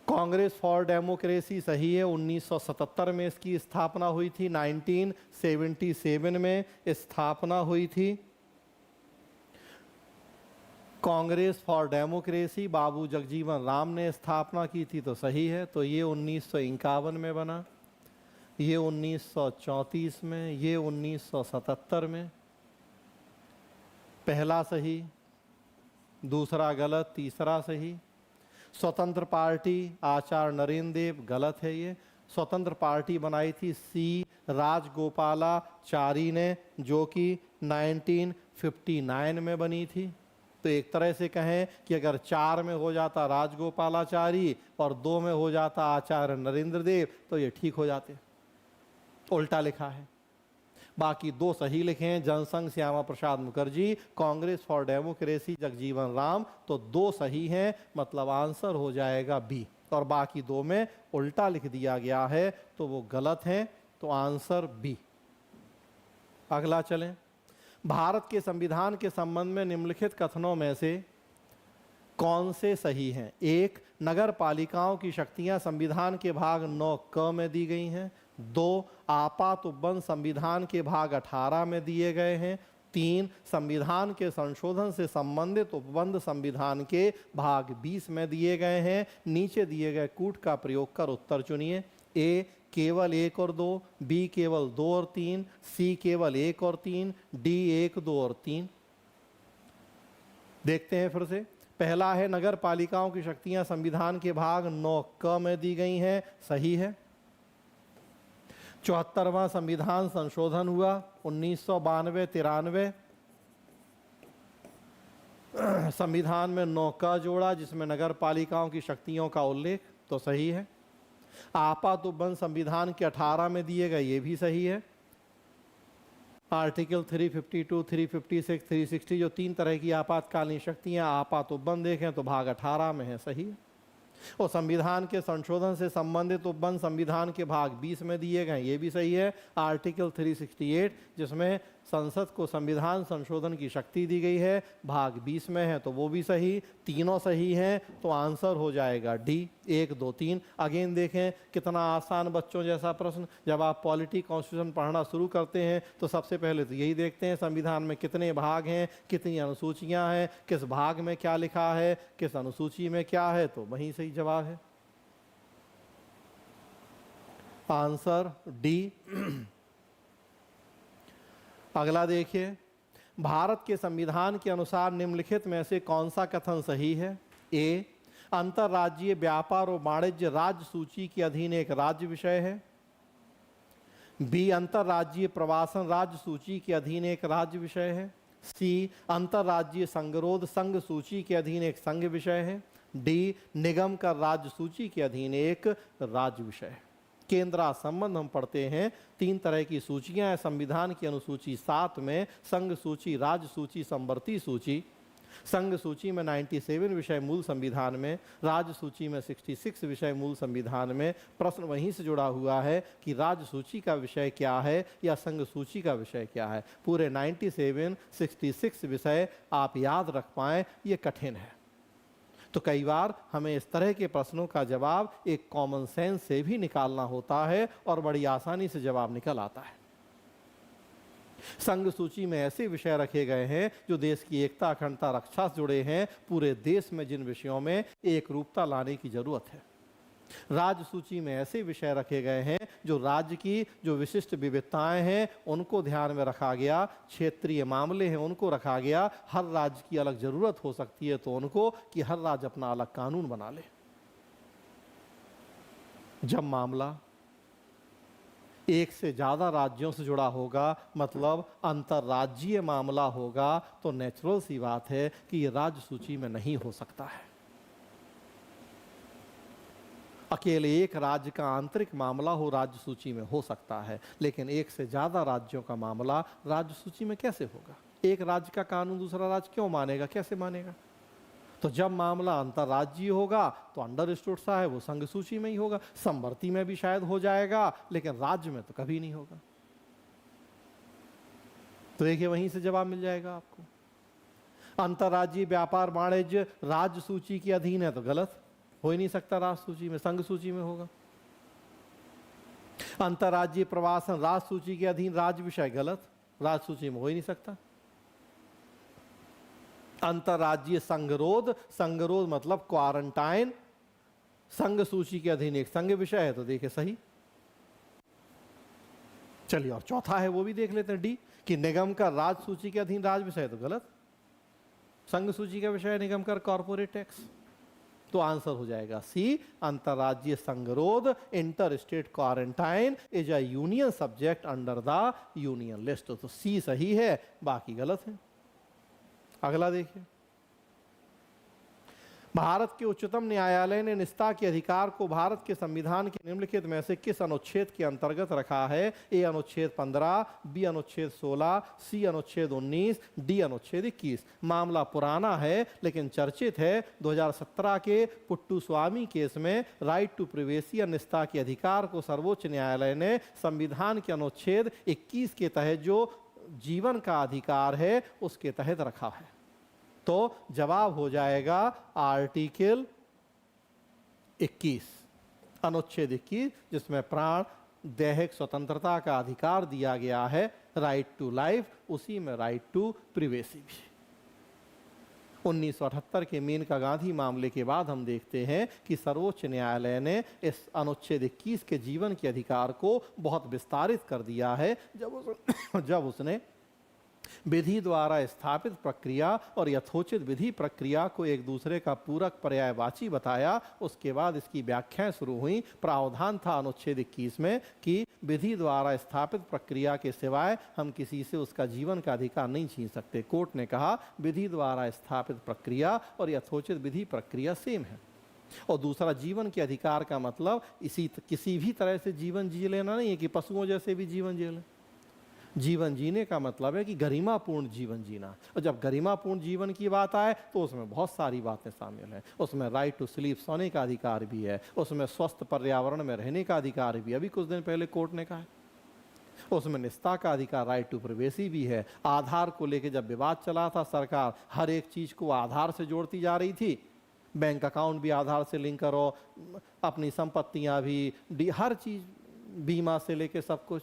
कांग्रेस फॉर डेमोक्रेसी सही है। 1977 में इसकी स्थापना हुई थी। 1977 में स्थापना हुई थी कांग्रेस फॉर डेमोक्रेसी, बाबू जगजीवन राम ने स्थापना की थी, तो सही है। तो ये 1951 में बना, ये 1934 में, ये 1977 में। पहला सही, दूसरा गलत, तीसरा सही। स्वतंत्र पार्टी, आचार्य नरेंद्र देव, गलत है ये। स्वतंत्र पार्टी बनाई थी सी राजगोपालाचारी ने, जो कि 1959 में बनी थी। तो एक तरह से कहें कि अगर 4 में हो जाता राजगोपालाचारी और 2 में हो जाता आचार्य नरेंद्र देव, तो ये ठीक हो जाते। उल्टा लिखा है। बाकी 2 सही लिखे हैं, जनसंघ श्यामा प्रसाद मुखर्जी, कांग्रेस फॉर डेमोक्रेसी जगजीवन राम, तो 2 सही हैं, मतलब आंसर हो जाएगा बी। और बाकी 2 में उल्टा लिख दिया गया है, तो वो गलत हैं, तो आंसर बी। अगला चलें। भारत के संविधान के संबंध में निम्नलिखित कथनों में से कौन से सही हैं? 1, नगर पालिकाओं की शक्तियां संविधान के भाग 9 क में दी गई हैं। 2, आपात उपबंध संविधान के भाग 18 में दिए गए हैं। 3, संविधान के संशोधन से संबंधित उपबंध संविधान के भाग 20 में दिए गए हैं। नीचे दिए गए कूट का प्रयोग कर उत्तर चुनिए। ए, केवल 1 और 2, बी केवल 2 और 3, सी केवल 1 और 3, डी 1, 2 और 3। देखते हैं फिर से। पहला है नगर पालिकाओं की शक्तियां संविधान के भाग 9 क में दी गई हैं, सही है। 74वां संविधान संशोधन हुआ 1992-93। संविधान में 9 क जोड़ा, जिसमें नगर पालिकाओं की शक्तियों का उल्लेख, तो सही है। आपात उपबंध संविधान के 18 में दिए गए, ये भी सही है। आर्टिकल 352, 356, 360 जो 3 तरह की आपातकालीन शक्तियां आपात उपबंध देखें तो भाग 18 में है, सही है। और संविधान के संशोधन से संबंधित उपबंध संविधान के भाग 20 में दिए गए, ये भी सही है। आर्टिकल 368 जिसमें संसद को संविधान संशोधन की शक्ति दी गई है, भाग 20 में है, तो वो भी सही। तीनों सही हैं, तो आंसर हो जाएगा डी, 1, 2, 3। अगेन देखें कितना आसान बच्चों जैसा प्रश्न। जब आप पॉलिटी कॉन्स्टिट्यूशन पढ़ना शुरू करते हैं तो सबसे पहले तो यही देखते हैं संविधान में कितने भाग हैं, कितनी अनुसूचियां हैं, किस भाग में क्या लिखा है, किस अनुसूची में क्या है, तो वही सही जवाब है। Answer D. अगला देखिए, भारत के संविधान के अनुसार निम्नलिखित में से कौन सा कथन सही है? ए, अंतर्राज्यीय व्यापार और वाणिज्य राज्य सूची के अधीन एक राज्य विषय है। बी, अंतर्राज्यीय प्रवासन राज्य सूची के अधीन एक राज्य विषय है। सी, अंतर्राज्यीय संगरोध संघ सूची के अधीन एक संघ विषय है। डी, निगम कर राज्य सूची के अधीन एक राज्य विषय है। केंद्र संबंध हम पढ़ते हैं, 3 तरह की सूचियां हैं संविधान की अनुसूची 7 में, संघ सूची, राज्य सूची, संवर्ती सूची। संघ सूची में 97 विषय मूल संविधान में, राज्य सूची में 66 विषय मूल संविधान में। प्रश्न वहीं से जुड़ा हुआ है कि राज्य सूची का विषय क्या है या संघ सूची का विषय क्या है। पूरे 97 66 विषय आप याद रख पाएं, ये कठिन है। तो कई बार हमें इस तरह के प्रश्नों का जवाब एक कॉमन सेंस से भी निकालना होता है और बड़ी आसानी से जवाब निकल आता है। संघ सूची में ऐसे विषय रखे गए हैं जो देश की एकता, अखंडता, रक्षा से जुड़े हैं। पूरे देश में जिन विषयों में एक रूपता लाने की जरूरत है। राज्य सूची में ऐसे विषय रखे गए हैं जो राज्य की जो विशिष्ट विविधताएं हैं उनको ध्यान में रखा गया, क्षेत्रीय मामले हैं उनको रखा गया। हर राज्य की अलग जरूरत हो सकती है तो उनको कि हर राज्य अपना अलग कानून बना ले। जब मामला एक से ज्यादा राज्यों से जुड़ा होगा, मतलब अंतर्राज्यीय मामला होगा, तो नेचुरल सी बात है कि ये राज्य सूची में नहीं हो सकता है। अकेले एक राज्य का आंतरिक मामला हो राज्य सूची में हो सकता है, लेकिन एक से ज्यादा राज्यों का मामला राज्य सूची में कैसे होगा? एक राज्य का कानून दूसरा राज्य क्यों मानेगा, कैसे मानेगा? तो जब मामला अंतर्राज्यीय होगा तो अंडरस्टूड सा है वो संघ सूची में ही होगा। समवर्ती में भी शायद हो जाएगा, लेकिन राज्य में तो कभी नहीं होगा। तो देखिए वहीं से जवाब मिल जाएगा आपको। अंतर्राज्यीय व्यापार वाणिज्य राज्य सूची के अधीन है तो गलत, हो ही नहीं सकता राज्य सूची में, संघ सूची में होगा। अंतर्राज्यीय प्रवासन राज्य सूची के अधीन राज्य विषय, गलत, राज्य सूची में हो ही नहीं सकता। अंतर्राज्यीय संगरोध, संगरोध मतलब क्वारंटाइन, संघ सूची के अधीन एक संघ विषय है तो देखे सही। चलिए और चौथा है वो भी देख लेते हैं, डी, कि निगम का राज्य सूची के अधीन राज्य विषय है तो गलत, संघ सूची का विषय है निगम कर कॉर्पोरेट टैक्स। तो आंसर हो जाएगा सी, अंतर्राज्यीय संगरोध inter state quarantine is a union subject under the union list. तो सी सही है, बाकी गलत है। अगला देखिए, भारत के उच्चतम न्यायालय ने निस्ता के अधिकार को भारत के संविधान के निम्नलिखित में से किस अनुच्छेद के अंतर्गत रखा है? ए अनुच्छेद 15, बी अनुच्छेद 16, सी अनुच्छेद 19, डी अनुच्छेद 21। मामला पुराना है लेकिन चर्चित है। 2017 के पुट्टू स्वामी केस में राइट टू प्रिवेसी या निस्ता के अधिकार को सर्वोच्च न्यायालय ने संविधान के अनुच्छेद 21 के तहत जो जीवन का अधिकार है उसके तहत रखा है। तो जवाब हो जाएगा आर्टिकल 21, अनुच्छेद 21, जिसमें प्राण दैहिक स्वतंत्रता का अधिकार दिया गया है, राइट टू लाइफ, उसी में राइट टू प्रिवेसी भी। 1978 के मेनका गांधी मामले के बाद हम देखते हैं कि सर्वोच्च न्यायालय ने इस अनुच्छेद 21 के जीवन के अधिकार को बहुत विस्तारित कर दिया है जब उसने विधि द्वारा स्थापित प्रक्रिया और यथोचित विधि प्रक्रिया को एक दूसरे का पूरक पर्यायवाची बताया। उसके बाद इसकी व्याख्याएं शुरू हुई। प्रावधान था अनुच्छेद 21 में कि विधि द्वारा स्थापित प्रक्रिया के सिवाय हम किसी से उसका जीवन का अधिकार नहीं छीन सकते। कोर्ट ने कहा विधि द्वारा स्थापित प्रक्रिया और यथोचित विधि प्रक्रिया सेम है। और दूसरा, जीवन के अधिकार का मतलब किसी भी तरह से जीवन जी लेना नहीं है कि पशुओं जैसे भी जीवन जी लें। जीवन जीने का मतलब है कि गरिमापूर्ण जीवन जीना। और जब गरिमापूर्ण जीवन की बात आए तो उसमें बहुत सारी बातें शामिल हैं। उसमें राइट टू स्लीप, सोने का अधिकार भी है, उसमें स्वस्थ पर्यावरण में रहने का अधिकार भी, अभी कुछ दिन पहले कोर्ट ने कहा है। उसमें निस्ता का अधिकार, राइट टू प्रिवेसी भी है। आधार को लेकर जब विवाद चला था, सरकार हर एक चीज को आधार से जोड़ती जा रही थी। बैंक अकाउंट भी आधार से लिंक करो, अपनी संपत्तियां भी, हर चीज, बीमा से लेके सब कुछ।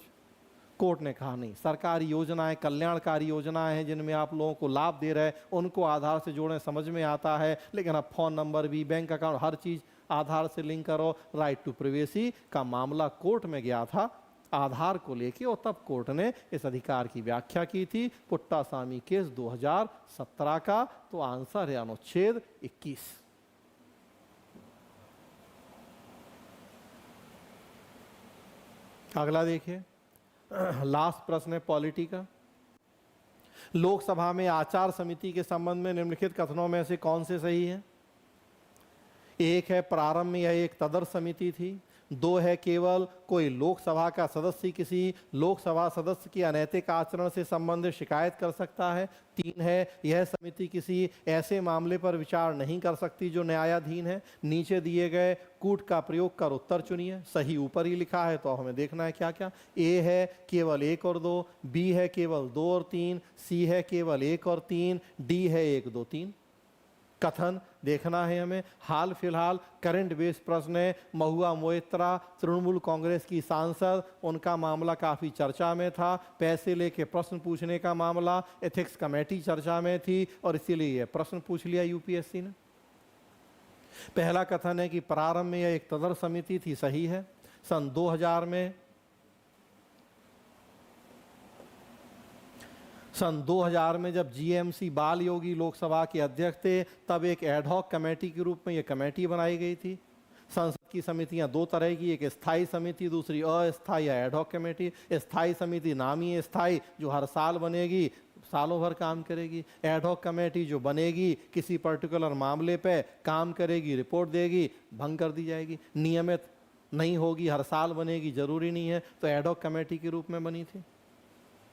कोर्ट ने कहा नहीं, सरकारी योजनाएं, कल्याणकारी योजनाएं हैं जिनमें आप लोगों को लाभ दे रहे हैं, उनको आधार से जोड़ें, समझ में आता है, लेकिन अब फोन नंबर भी, बैंक अकाउंट, हर चीज आधार से लिंक करो। राइट टू प्रिवेसी का मामला कोर्ट में गया था आधार को लेके, और तब कोर्ट ने इस अधिकार की व्याख्या की थी। पुट्टासामी केस 2017 का। तो आंसर है अनुच्छेद 21। अगला देखिए, लास्ट प्रश्न है पॉलिटी का। लोकसभा में आचार समिति के संबंध में निम्नलिखित कथनों में से कौन से सही है? एक है प्रारंभ में यह एक तदर्थ समिति थी, 2 है केवल कोई लोकसभा का सदस्य किसी लोकसभा सदस्य के अनैतिक आचरण से संबंधित शिकायत कर सकता है। 3 है यह समिति किसी ऐसे मामले पर विचार नहीं कर सकती जो न्यायाधीन है। नीचे दिए गए कूट का प्रयोग कर उत्तर चुनिए। सही ऊपर ही लिखा है तो हमें देखना है क्या क्या। ए है केवल 1 और 2, बी है केवल 2 और 3, सी है केवल 1 और 3, डी है 1 2 3। कथन देखना है हमें। हाल फिलहाल करंट बेस्ड प्रश्न है। महुआ मोइत्रा तृणमूल कांग्रेस की सांसद, उनका मामला काफी चर्चा में था। पैसे लेके प्रश्न पूछने का मामला, एथिक्स कमेटी चर्चा में थी और इसीलिए यह प्रश्न पूछ लिया यूपीएससी ने। पहला कथन है कि प्रारंभ में यह एक तदर समिति थी, सही है। सन 2000 में जब जीएमसी बाल योगी लोकसभा के अध्यक्ष थे तब एक एडहॉक कमेटी के रूप में यह कमेटी बनाई गई थी। संसद की समितियां 2 तरह की, एक स्थायी समिति, दूसरी अस्थायी या एडहॉक कमेटी। स्थायी समिति नाम ही है स्थायी, जो हर साल बनेगी, सालों भर काम करेगी। एडहॉक कमेटी जो बनेगी किसी पर्टिकुलर मामले पे काम करेगी, रिपोर्ट देगी, भंग कर दी जाएगी। नियमित नहीं होगी, हर साल बनेगी, जरूरी नहीं है, तो एडहॉक कमेटी के रूप में बनी थी।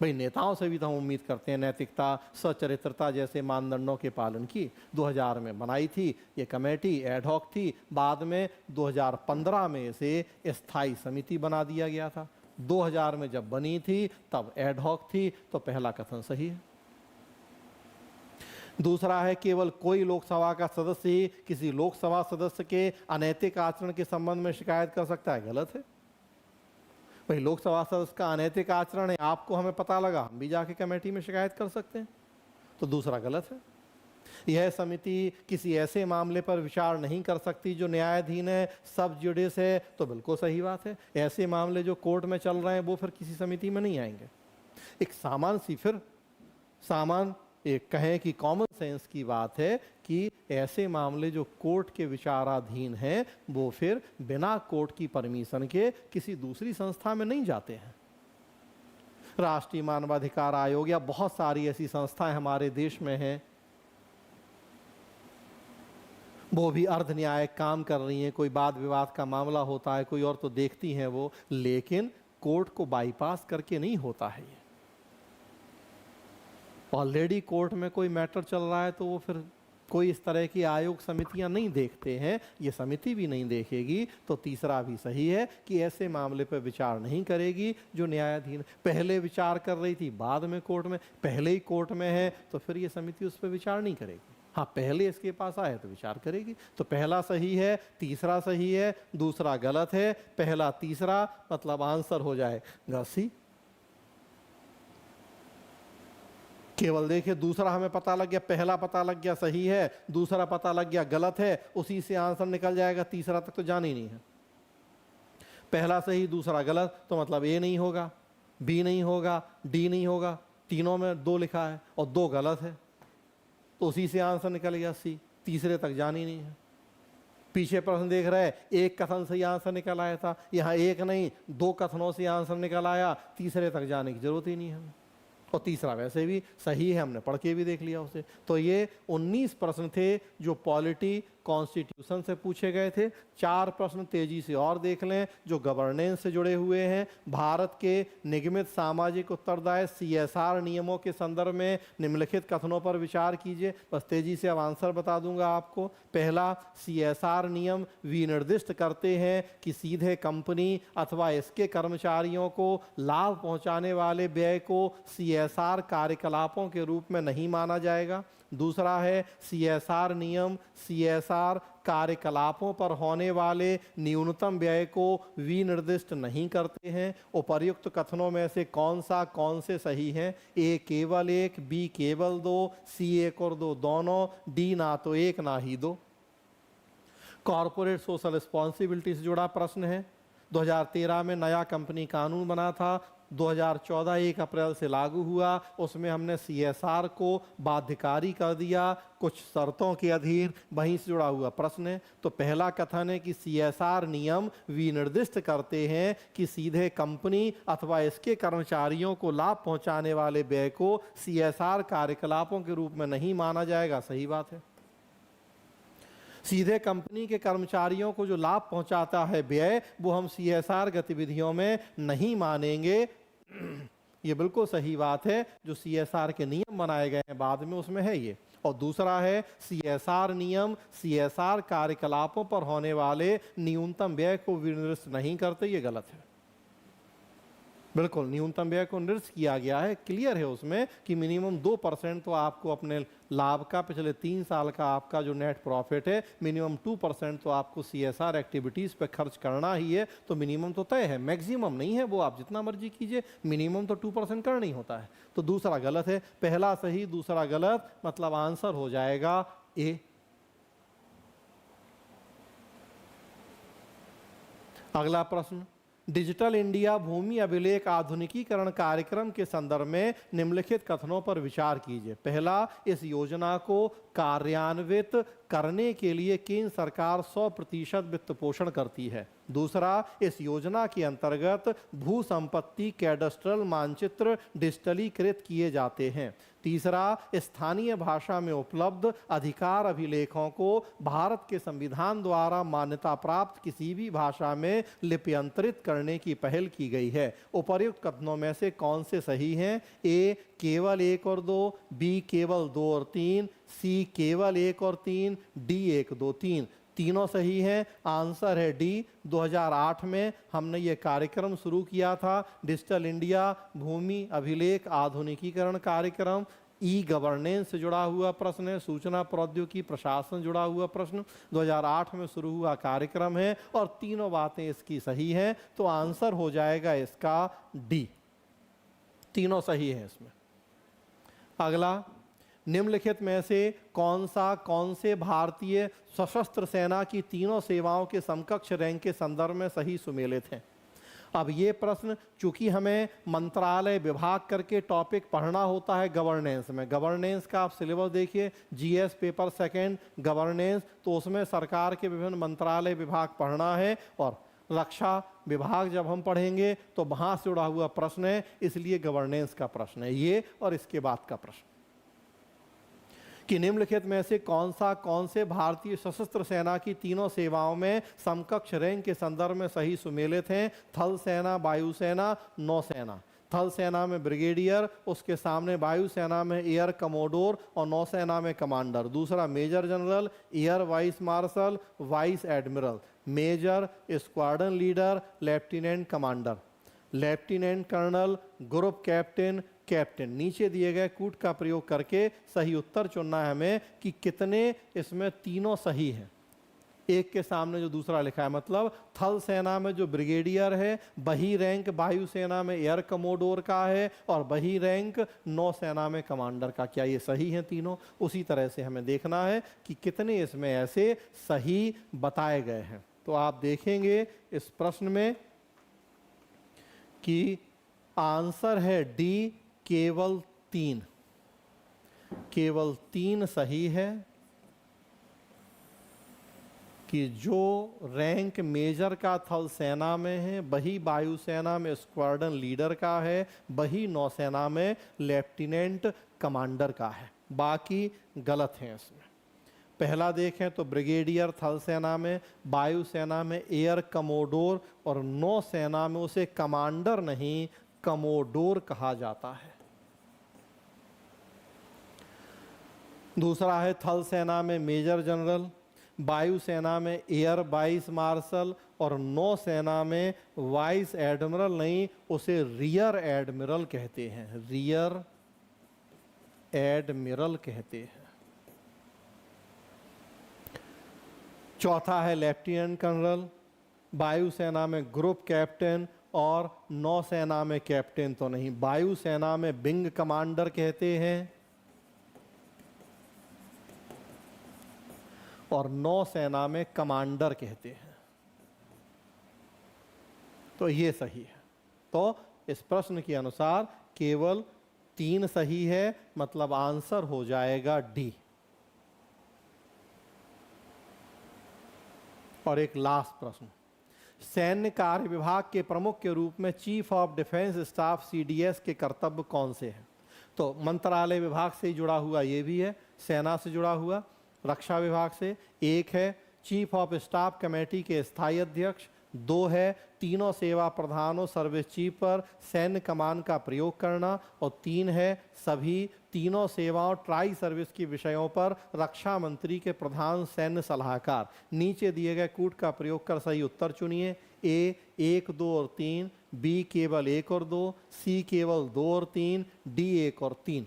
भाई नेताओं से भी तो हम उम्मीद करते हैं नैतिकता, सचरित्रता जैसे मानदंडों के पालन की। 2000 में बनाई थी ये कमेटी, एडहॉक थी। बाद में 2015 में इसे स्थायी समिति बना दिया गया था। 2000 में जब बनी थी तब एडहॉक थी, तो पहला कथन सही है। दूसरा है केवल कोई लोकसभा का सदस्य ही किसी लोकसभा सदस्य के अनैतिक आचरण के संबंध में शिकायत कर सकता है, गलत है। भाई लोकसभा सदस्य का अनैतिक आचरण है, आपको हमें पता लगा, हम भी जाके कमेटी में शिकायत कर सकते हैं, तो दूसरा गलत है। यह समिति किसी ऐसे मामले पर विचार नहीं कर सकती जो न्यायाधीन है, सब जुडिस है, तो बिल्कुल सही बात है। ऐसे मामले जो कोर्ट में चल रहे हैं वो फिर किसी समिति में नहीं आएंगे। एक सामान एक कहें कि कॉमन सेंस की बात है कि ऐसे मामले जो कोर्ट के विचाराधीन हैं वो फिर बिना कोर्ट की परमिशन के किसी दूसरी संस्था में नहीं जाते हैं। राष्ट्रीय मानवाधिकार आयोग या बहुत सारी ऐसी संस्थाएं हमारे देश में हैं, वो भी अर्ध न्यायिक काम कर रही हैं। कोई वाद विवाद का मामला होता है, कोई और तो देखती हैं वो, लेकिन कोर्ट को बाईपास करके नहीं होता है ये। ऑलरेडी कोर्ट में कोई मैटर चल रहा है तो वो फिर कोई इस तरह की आयोग समितियां नहीं देखते हैं, ये समिति भी नहीं देखेगी। तो तीसरा भी सही है कि ऐसे मामले पर विचार नहीं करेगी जो न्यायाधीन। पहले विचार कर रही थी, बाद में कोर्ट में, पहले ही कोर्ट में है तो फिर ये समिति उस पर विचार नहीं करेगी। हाँ, पहले इसके पास आए तो विचार करेगी। तो पहला सही है, तीसरा सही है, दूसरा गलत है। पहला तीसरा मतलब आंसर हो जाएगा सी। केवल देखिए, दूसरा हमें पता लग गया, पहला पता लग गया सही है, दूसरा पता लग गया गलत है, उसी से आंसर निकल जाएगा। तीसरा तक तो जान ही नहीं है। पहला सही दूसरा गलत तो मतलब ए नहीं होगा, बी नहीं होगा, डी नहीं होगा, तीनों में 2 लिखा है और 2 गलत है, तो उसी से आंसर निकल गया सी। तीसरे तक जान ही नहीं है। पीछे प्रश्न देख रहे हैं, एक कथन से आंसर निकल आया था, यहाँ एक नहीं 2 कथनों से आंसर निकल आया, तीसरे तक जाने की जरूरत ही नहीं है हमें। और तीसरा वैसे भी सही है, हमने पढ़ के भी देख लिया उसे। तो ये 19 प्रश्न थे जो पॉलिटी कॉन्स्टिट्यूशन से पूछे गए थे। 4 प्रश्न तेजी से और देख लें जो गवर्नेंस से जुड़े हुए हैं। भारत के निगमित सामाजिक उत्तरदायित्व CSR नियमों के संदर्भ में निम्नलिखित कथनों पर विचार कीजिए। बस तेजी से अब आंसर बता दूंगा आपको। पहला, CSR नियम विनिर्दिष्ट करते हैं कि सीधे कंपनी अथवा इसके कर्मचारियों को लाभ पहुंचाने वाले व्यय को CSR कार्यकलापों के रूप में नहीं माना जाएगा। दूसरा है, CSR नियम CSR कार्यकलापों पर होने वाले न्यूनतम व्यय को विनिर्दिष्ट नहीं करते हैं। उपर्युक्त कथनों में से कौन से सही हैं? ए केवल 1, बी केवल 2, सी 1 और 2 दोनों, डी ना तो 1 ना ही 2। कॉर्पोरेट सोशल रिस्पॉन्सिबिलिटी से जुड़ा प्रश्न है। 2013 में नया कंपनी कानून बना था, 2014 1 अप्रैल से लागू हुआ। उसमें हमने CSR को बाध्यकारी कर दिया कुछ शर्तों के अधीन, वहीं से जुड़ा हुआ प्रश्न है। तो पहला कथन है कि CSR नियम विनिर्दिष्ट करते हैं कि सीधे कंपनी अथवा इसके कर्मचारियों को लाभ पहुंचाने वाले व्यय को CSR कार्यकलापों के रूप में नहीं माना जाएगा। सही बात है। सीधे कंपनी के कर्मचारियों को जो लाभ पहुंचाता है व्यय, वो हम CSR गतिविधियों में नहीं मानेंगे। ये बिल्कुल सही बात है, जो CSR के नियम बनाए गए हैं बाद में उसमें है ये। और दूसरा है CSR नियम CSR कार्यकलापों पर होने वाले न्यूनतम व्यय को निर्दिष्ट नहीं करते, ये गलत है। बिल्कुल न्यूनतम व्यय को निर्दिष्ट किया गया है, क्लियर है उसमें कि मिनिमम 2% तो आपको अपने लाभ का, पिछले 3 साल का आपका जो नेट प्रॉफिट है, मिनिमम 2% तो आपको CSR एक्टिविटीज़ पे खर्च करना ही है। तो मिनिमम तो तय है, मैक्सिमम नहीं है, वो आप जितना मर्जी कीजिए, मिनिमम तो 2% करना ही होता है। तो दूसरा गलत है, पहला सही दूसरा गलत, मतलब आंसर हो जाएगा ए। अगला प्रश्न, डिजिटल इंडिया भूमि अभिलेख आधुनिकीकरण कार्यक्रम के संदर्भ में निम्नलिखित कथनों पर विचार कीजिए। पहला, इस योजना को कार्यान्वित करने के लिए केंद्र सरकार 100% वित्त पोषण करती है। दूसरा, इस योजना के अंतर्गत भू संपत्ति कैडस्ट्रल मानचित्र डिजिटलीकृत किए जाते हैं। तीसरा, स्थानीय भाषा में उपलब्ध अधिकार अभिलेखों को भारत के संविधान द्वारा मान्यता प्राप्त किसी भी भाषा में लिप्यंतरित करने की पहल की गई है। उपर्युक्त कथनों में से कौन से सही हैं? ए केवल 1 और 2, बी केवल 2 और 3, सी केवल 1 और 3, डी 1, 2, 3। तीनों सही हैं। आंसर है डी। 2008 में हमने ये कार्यक्रम शुरू किया था, डिजिटल इंडिया भूमि अभिलेख आधुनिकीकरण कार्यक्रम। ई गवर्नेंस से जुड़ा हुआ प्रश्न है, सूचना प्रौद्योगिकी प्रशासन जुड़ा हुआ प्रश्न, 2008 में शुरू हुआ कार्यक्रम है और तीनों बातें इसकी सही हैं। तो आंसर हो जाएगा इसका डी, तीनों सही है इसमें। अगला, निम्नलिखित में से कौन से भारतीय सशस्त्र सेना की तीनों सेवाओं के समकक्ष रैंक के संदर्भ में सही सुमेलित हैं? अब ये प्रश्न चूंकि हमें मंत्रालय विभाग करके टॉपिक पढ़ना होता है गवर्नेंस में, गवर्नेंस का आप सिलेबस देखिए, GS पेपर सेकंड गवर्नेंस, तो उसमें सरकार के विभिन्न मंत्रालय विभाग पढ़ना है और रक्षा विभाग जब हम पढ़ेंगे तो वहाँ से जुड़ा हुआ प्रश्न है, इसलिए गवर्नेंस का प्रश्न है ये। और इसके बाद का प्रश्न कि निम्नलिखित में से कौन से भारतीय सशस्त्र सेना की तीनों सेवाओं में समकक्ष रैंक के संदर्भ में सही सुमेलित हैं? थल सेना, वायुसेना, नौसेना। थल सेना में ब्रिगेडियर, उसके सामने वायुसेना में एयर कमोडोर और नौसेना में कमांडर। दूसरा, major general, air vice marshal, vice admiral, major, squadron leader, lieutenant commander, lieutenant colonel, group captain, captain. नीचे दिए गए कूट का प्रयोग करके सही उत्तर चुनना है हमें कि कितने इसमें तीनों सही हैं। एक के सामने जो दूसरा लिखा है, मतलब थल सेना में जो ब्रिगेडियर है वही रैंक वायुसेना में एयर कमोडोर का है और वही रैंक नौसेना में कमांडर का। क्या ये सही हैं तीनों? उसी तरह से हमें देखना है कि कितने इसमें ऐसे सही बताए गए हैं। तो आप देखेंगे इस प्रश्न में कि आंसर है डी, केवल 3, केवल 3 सही है कि जो रैंक मेजर का थल सेना में है वही वायुसेना में स्क्वाड्रन लीडर का है, वही नौसेना में लेफ्टिनेंट कमांडर का है, बाकी गलत हैं इसमें। पहला देखें तो ब्रिगेडियर थल सेना में, वायुसेना में एयर कमोडोर और नौसेना में उसे कमांडर नहीं कमोडोर कहा जाता है। दूसरा है थल सेना में मेजर जनरल, वायुसेना में एयर वाइस मार्शल और नौसेना में वाइस एडमिरल नहीं, उसे रियर एडमिरल कहते हैं, रियर एडमिरल कहते हैं। चौथा है लेफ्टिनेंट कर्नल, वायुसेना में ग्रुप कैप्टन और नौसेना में कैप्टन तो नहीं, वायुसेना में विंग कमांडर कहते हैं और नौसेना में कमांडर कहते हैं। तो ये सही है। तो इस प्रश्न के अनुसार केवल 3 सही है, मतलब आंसर हो जाएगा डी। और एक लास्ट प्रश्न, सैन्य कार्य विभाग के प्रमुख के रूप में chief of defence staff CDS के कर्तव्य कौन से हैं? तो मंत्रालय विभाग से जुड़ा हुआ ये भी है, सेना से जुड़ा हुआ। रक्षा विभाग से, एक है चीफ ऑफ स्टाफ कमेटी के स्थायी अध्यक्ष, 2 है तीनों सेवा प्रधानों सर्विस चीफ पर सैन्य कमान का प्रयोग करना, और 3 है सभी तीनों सेवाओं ट्राई सर्विस की विषयों पर रक्षा मंत्री के प्रधान सैन्य सलाहकार। नीचे दिए गए कूट का प्रयोग कर सही उत्तर चुनिए। ए 1, 2 और 3, बी केवल 1 और 2, सी केवल 2 और 3, डी 1 और 3।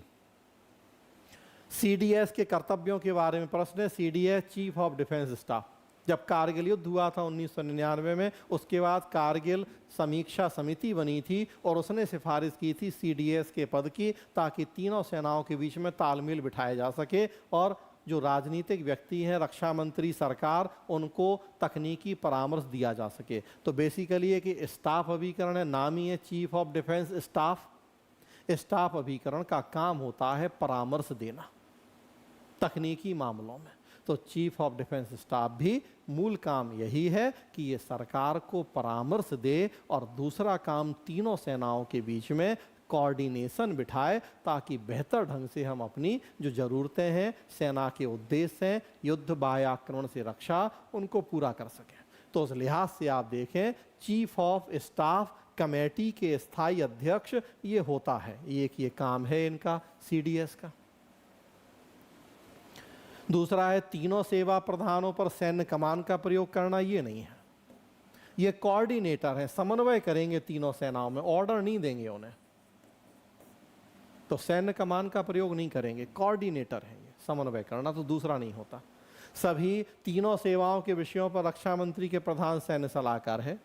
सीडीएस के कर्तव्यों के बारे में प्रश्न है। CDS chief of defence staff. जब कारगिल युद्ध हुआ था 1999 में, उसके बाद कारगिल समीक्षा समिति बनी थी और उसने सिफारिश की थी सीडीएस के पद की, ताकि तीनों सेनाओं के बीच में तालमेल बिठाया जा सके और जो राजनीतिक व्यक्ति हैं, रक्षा मंत्री, सरकार, उनको तकनीकी परामर्श दिया जा सके। तो बेसिकली ये कि स्टाफ अभिकरण है, नाम ही है chief of defence staff. Staff अभिकरण का काम होता है परामर्श देना तकनीकी मामलों में। तो चीफ ऑफ डिफेंस स्टाफ भी मूल काम यही है कि ये सरकार को परामर्श दे, और दूसरा काम तीनों सेनाओं के बीच में कोऑर्डिनेशन बिठाए, ताकि बेहतर ढंग से हम अपनी जो ज़रूरतें हैं, सेना के उद्देश्य हैं, युद्ध बाह्य आक्रमण से रक्षा, उनको पूरा कर सकें। तो उस लिहाज से आप देखें, चीफ ऑफ स्टाफ कमेटी के स्थायी अध्यक्ष ये होता है, ये काम है इनका सीडीएस का। दूसरा है तीनों सेवा प्रधानों पर सैन्य कमान का प्रयोग करना, ये नहीं है, ये कोऑर्डिनेटर है, समन्वय करेंगे तीनों सेनाओं में, ऑर्डर नहीं देंगे उन्हें, तो सैन्य कमान का प्रयोग नहीं करेंगे, कोऑर्डिनेटर है ये, समन्वय करना, तो दूसरा नहीं होता। सभी तीनों सेवाओं के विषयों पर रक्षा मंत्री के प्रधान सैन्य सलाहकार है।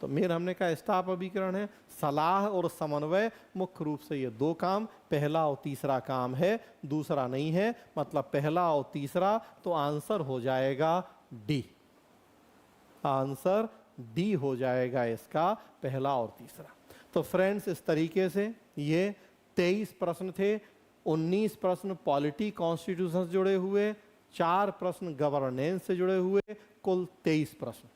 तो मेन हमने कहा स्टाफ अभिकरण है, सलाह और समन्वय मुख्य रूप से ये 2 काम, पहला और तीसरा काम है, दूसरा नहीं है। मतलब पहला और तीसरा, तो आंसर हो जाएगा डी, आंसर डी हो जाएगा इसका, पहला और तीसरा। तो फ्रेंड्स, इस तरीके से ये 23 प्रश्न थे, 19 प्रश्न पॉलिटी कॉन्स्टिट्यूशन से जुड़े हुए, 4 प्रश्न गवर्नेंस से जुड़े हुए, कुल 23 प्रश्न।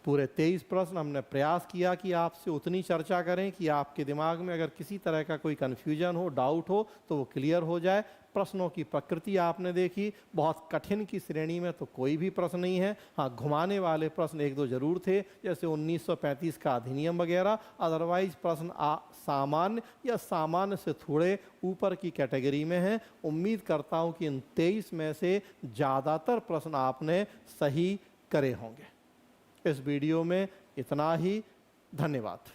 पूरे 23 प्रश्न हमने प्रयास किया कि आपसे उतनी चर्चा करें कि आपके दिमाग में अगर किसी तरह का कोई कन्फ्यूजन हो, डाउट हो, तो वो क्लियर हो जाए। प्रश्नों की प्रकृति आपने देखी, बहुत कठिन की श्रेणी में तो कोई भी प्रश्न नहीं है। हाँ, घुमाने वाले प्रश्न 1-2 जरूर थे, जैसे 1935 का अधिनियम वगैरह। अदरवाइज प्रश्न सामान्य या सामान्य से थोड़े ऊपर की कैटेगरी में हैं। उम्मीद करता हूँ कि इन 23 में से ज़्यादातर प्रश्न आपने सही करे होंगे। इस वीडियो में इतना ही, धन्यवाद।